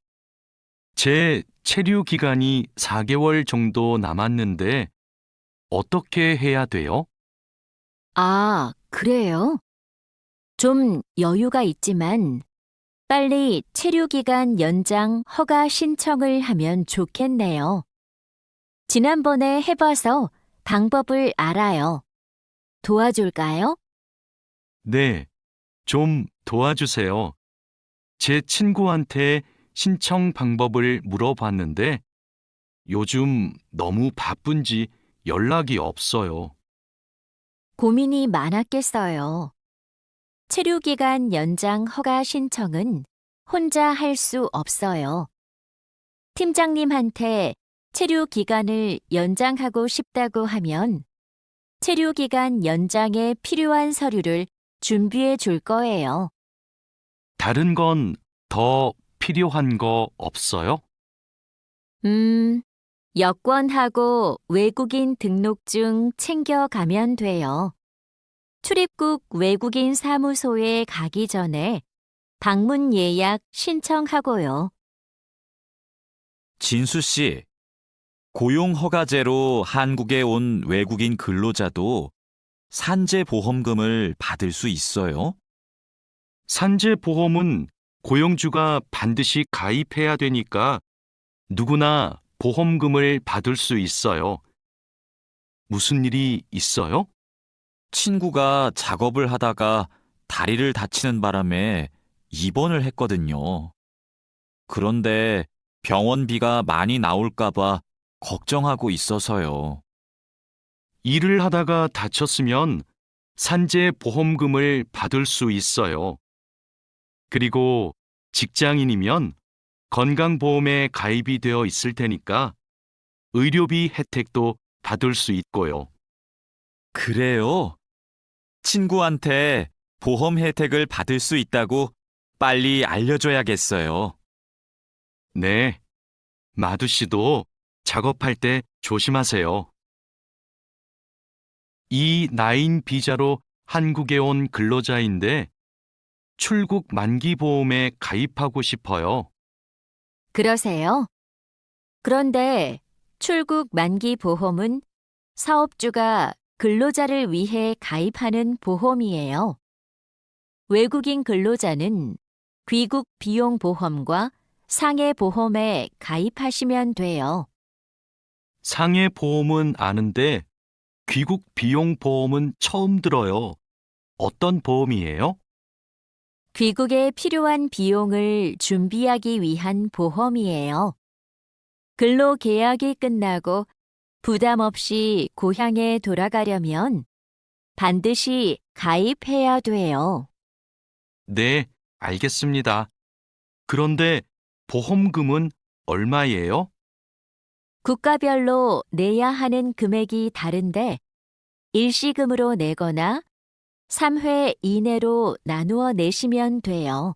제 체류 기간이 4개월 정도 남았는데 어떻게 해야 돼요? 아, 그래요? 좀 여유가 있지만 빨리 체류기간 연장 허가 신청을 하면 좋겠네요. 지난번에 해봐서 방법을 알아요. 도와줄까요? 네, 좀 도와주세요. 제 친구한테 신청 방법을 물어봤는데 요즘 너무 바쁜지 연락이 없어요. 고민이 많았겠어요. 체류기간 연장 허가 신청은 혼자 할 수 없어요. 팀장님한테 체류 기간을 연장하고 싶다고 하면 체류 기간 연장에 필요한 서류를 준비해 줄 거예요. 다른 건 더 필요한 거 없어요? 여권하고 외국인 등록증 챙겨가면 돼요. 출입국 외국인 사무소에 가기 전에 방문 예약 신청하고요. 진수 씨, 고용 허가제로 한국에 온 외국인 근로자도 산재 보험금을 받을 수 있어요? 산재 보험은 고용주가 반드시 가입해야 되니까 누구나 보험금을 받을 수 있어요. 무슨 일이 있어요? 친구가 작업을 하다가 다리를 다치는 바람에 입원을 했거든요. 그런데 병원비가 많이 나올까봐 걱정하고 있어서요. 일을 하다가 다쳤으면 산재 보험금을 받을 수 있어요. 그리고 직장인이면 건강보험에 가입이 되어 있을 테니까 의료비 혜택도 받을 수 있고요. 그래요? 친구한테 보험 혜택을 받을 수 있다고 빨리 알려줘야겠어요. 네, 마두 씨도 작업할 때 조심하세요. E9 비자로 한국에 온 근로자인데 출국 만기 보험에 가입하고 싶어요. 그러세요? 그런데 출국 만기 보험은 사업주가 근로자를 위해 가입하는 보험이에요. 외국인 근로자는 귀국 비용 보험과 상해 보험에 가입하시면 돼요. 상해 보험은 아는데 귀국 비용 보험은 처음 들어요. 어떤 보험이에요? 귀국에 필요한 비용을 준비하기 위한 보험이에요. 근로 계약이 끝나고 부담 없이 고향에 돌아가려면 반드시 가입해야 돼요. 네, 알겠습니다. 그런데 보험금은 얼마예요? 국가별로 내야 하는 금액이 다른데 일시금으로 내거나 3회 이내로 나누어 내시면 돼요.